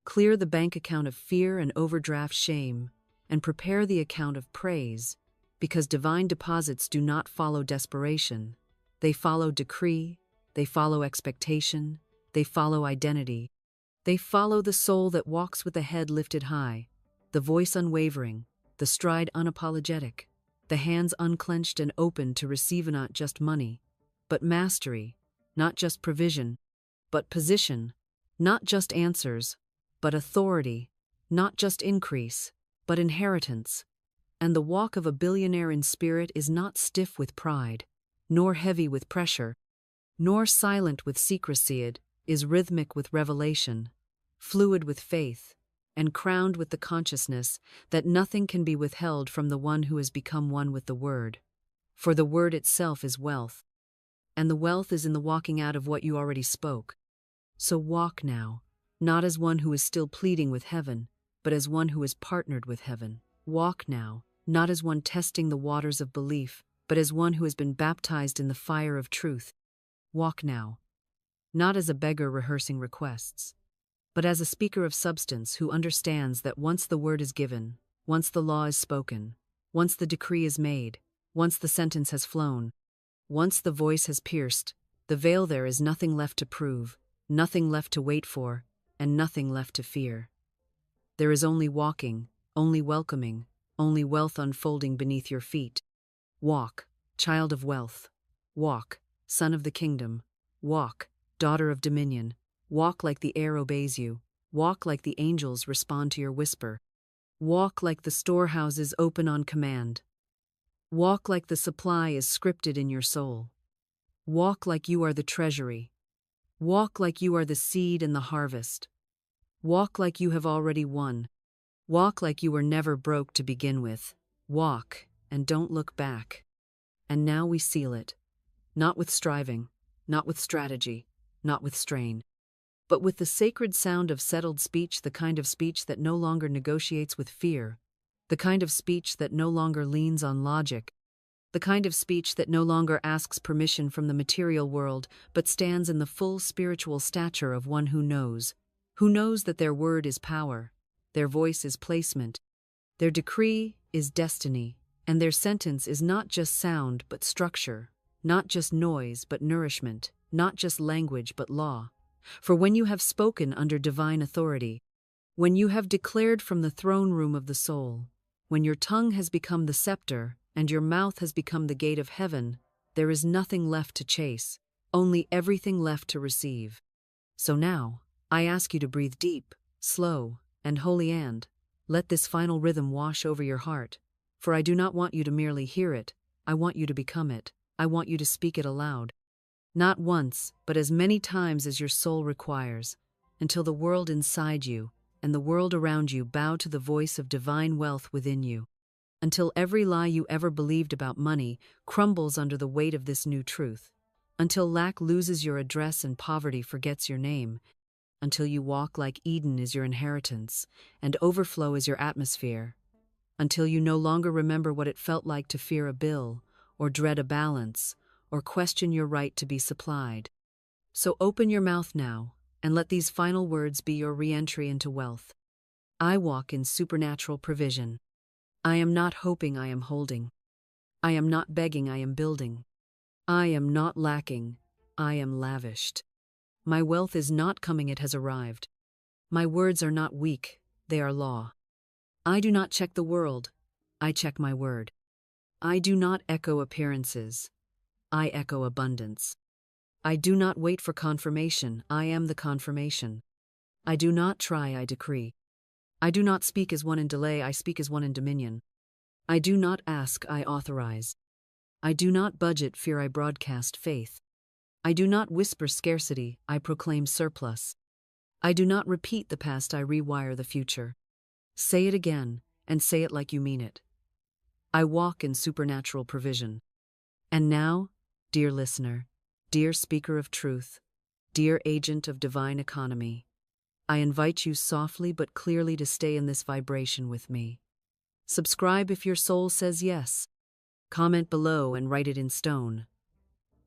Clear the bank account of fear and overdraft shame, and prepare the account of praise, because divine deposits do not follow desperation. They follow decree, they follow expectation, they follow identity. They follow the soul that walks with the head lifted high, the voice unwavering, the stride unapologetic, the hands unclenched and open to receive not just money, but mastery, not just provision, but position, not just answers, but authority, not just increase, but inheritance. And the walk of a billionaire in spirit is not stiff with pride, nor heavy with pressure, nor silent with secrecy. It is rhythmic with revelation, fluid with faith, and crowned with the consciousness that nothing can be withheld from the one who has become one with the Word. For the Word itself is wealth, and the wealth is in the walking out of what you already spoke. So walk now, not as one who is still pleading with heaven, but as one who is partnered with heaven. Walk now, not as one testing the waters of belief, but as one who has been baptized in the fire of truth. Walk now, not as a beggar rehearsing requests, but as a speaker of substance who understands that once the word is given, once the law is spoken, once the decree is made, once the sentence has flown, once the voice has pierced, the veil, there is nothing left to prove, nothing left to wait for, and nothing left to fear. There is only walking, only welcoming, only wealth unfolding beneath your feet. Walk, child of wealth. Walk, son of the kingdom. Walk, daughter of dominion. Walk like the air obeys you. Walk like the angels respond to your whisper. Walk like the storehouses open on command. Walk like the supply is scripted in your soul. Walk like you are the treasury. Walk like you are the seed and the harvest. Walk like you have already won. Walk like you were never broke to begin with. Walk, and don't look back. And now we seal it. Not with striving, not with strategy, not with strain, but with the sacred sound of settled speech, the kind of speech that no longer negotiates with fear, the kind of speech that no longer leans on logic, the kind of speech that no longer asks permission from the material world, but stands in the full spiritual stature of one who knows that their word is power, their voice is placement, their decree is destiny, and their sentence is not just sound but structure, not just noise but nourishment, not just language but law. For when you have spoken under divine authority, when you have declared from the throne room of the soul, when your tongue has become the scepter and your mouth has become the gate of heaven, there is nothing left to chase, only everything left to receive. So now, I ask you to breathe deep, slow, and holy, and let this final rhythm wash over your heart. For I do not want you to merely hear it, I want you to become it, I want you to speak it aloud. Not once, but as many times as your soul requires, until the world inside you and the world around you bow to the voice of divine wealth within you. Until every lie you ever believed about money crumbles under the weight of this new truth. Until lack loses your address and poverty forgets your name. Until you walk like Eden is your inheritance and overflow is your atmosphere. Until you no longer remember what it felt like to fear a bill, or dread a balance, or question your right to be supplied. So open your mouth now, and let these final words be your re-entry into wealth. I walk in supernatural provision. I am not hoping, I am holding. I am not begging, I am building. I am not lacking, I am lavished. My wealth is not coming, it has arrived. My words are not weak, they are law. I do not check the world, I check my word. I do not echo appearances, I echo abundance. I do not wait for confirmation, I am the confirmation. I do not try, I decree. I do not speak as one in delay, I speak as one in dominion. I do not ask, I authorize. I do not budget fear, I broadcast faith. I do not whisper scarcity, I proclaim surplus. I do not repeat the past, I rewire the future. Say it again, and say it like you mean it. I walk in supernatural provision. And now, dear listener, dear speaker of truth, dear agent of divine economy, I invite you softly but clearly to stay in this vibration with me. Subscribe if your soul says yes. Comment below and write it in stone.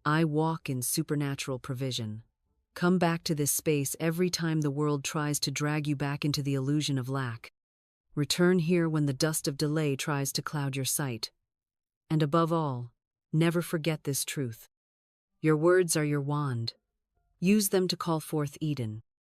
I walk in supernatural provision. Come back to this space every time the world tries to drag you back into the illusion of lack. Return here when the dust of delay tries to cloud your sight. And above all, never forget this truth. Your words are your wand. Use them to call forth Eden.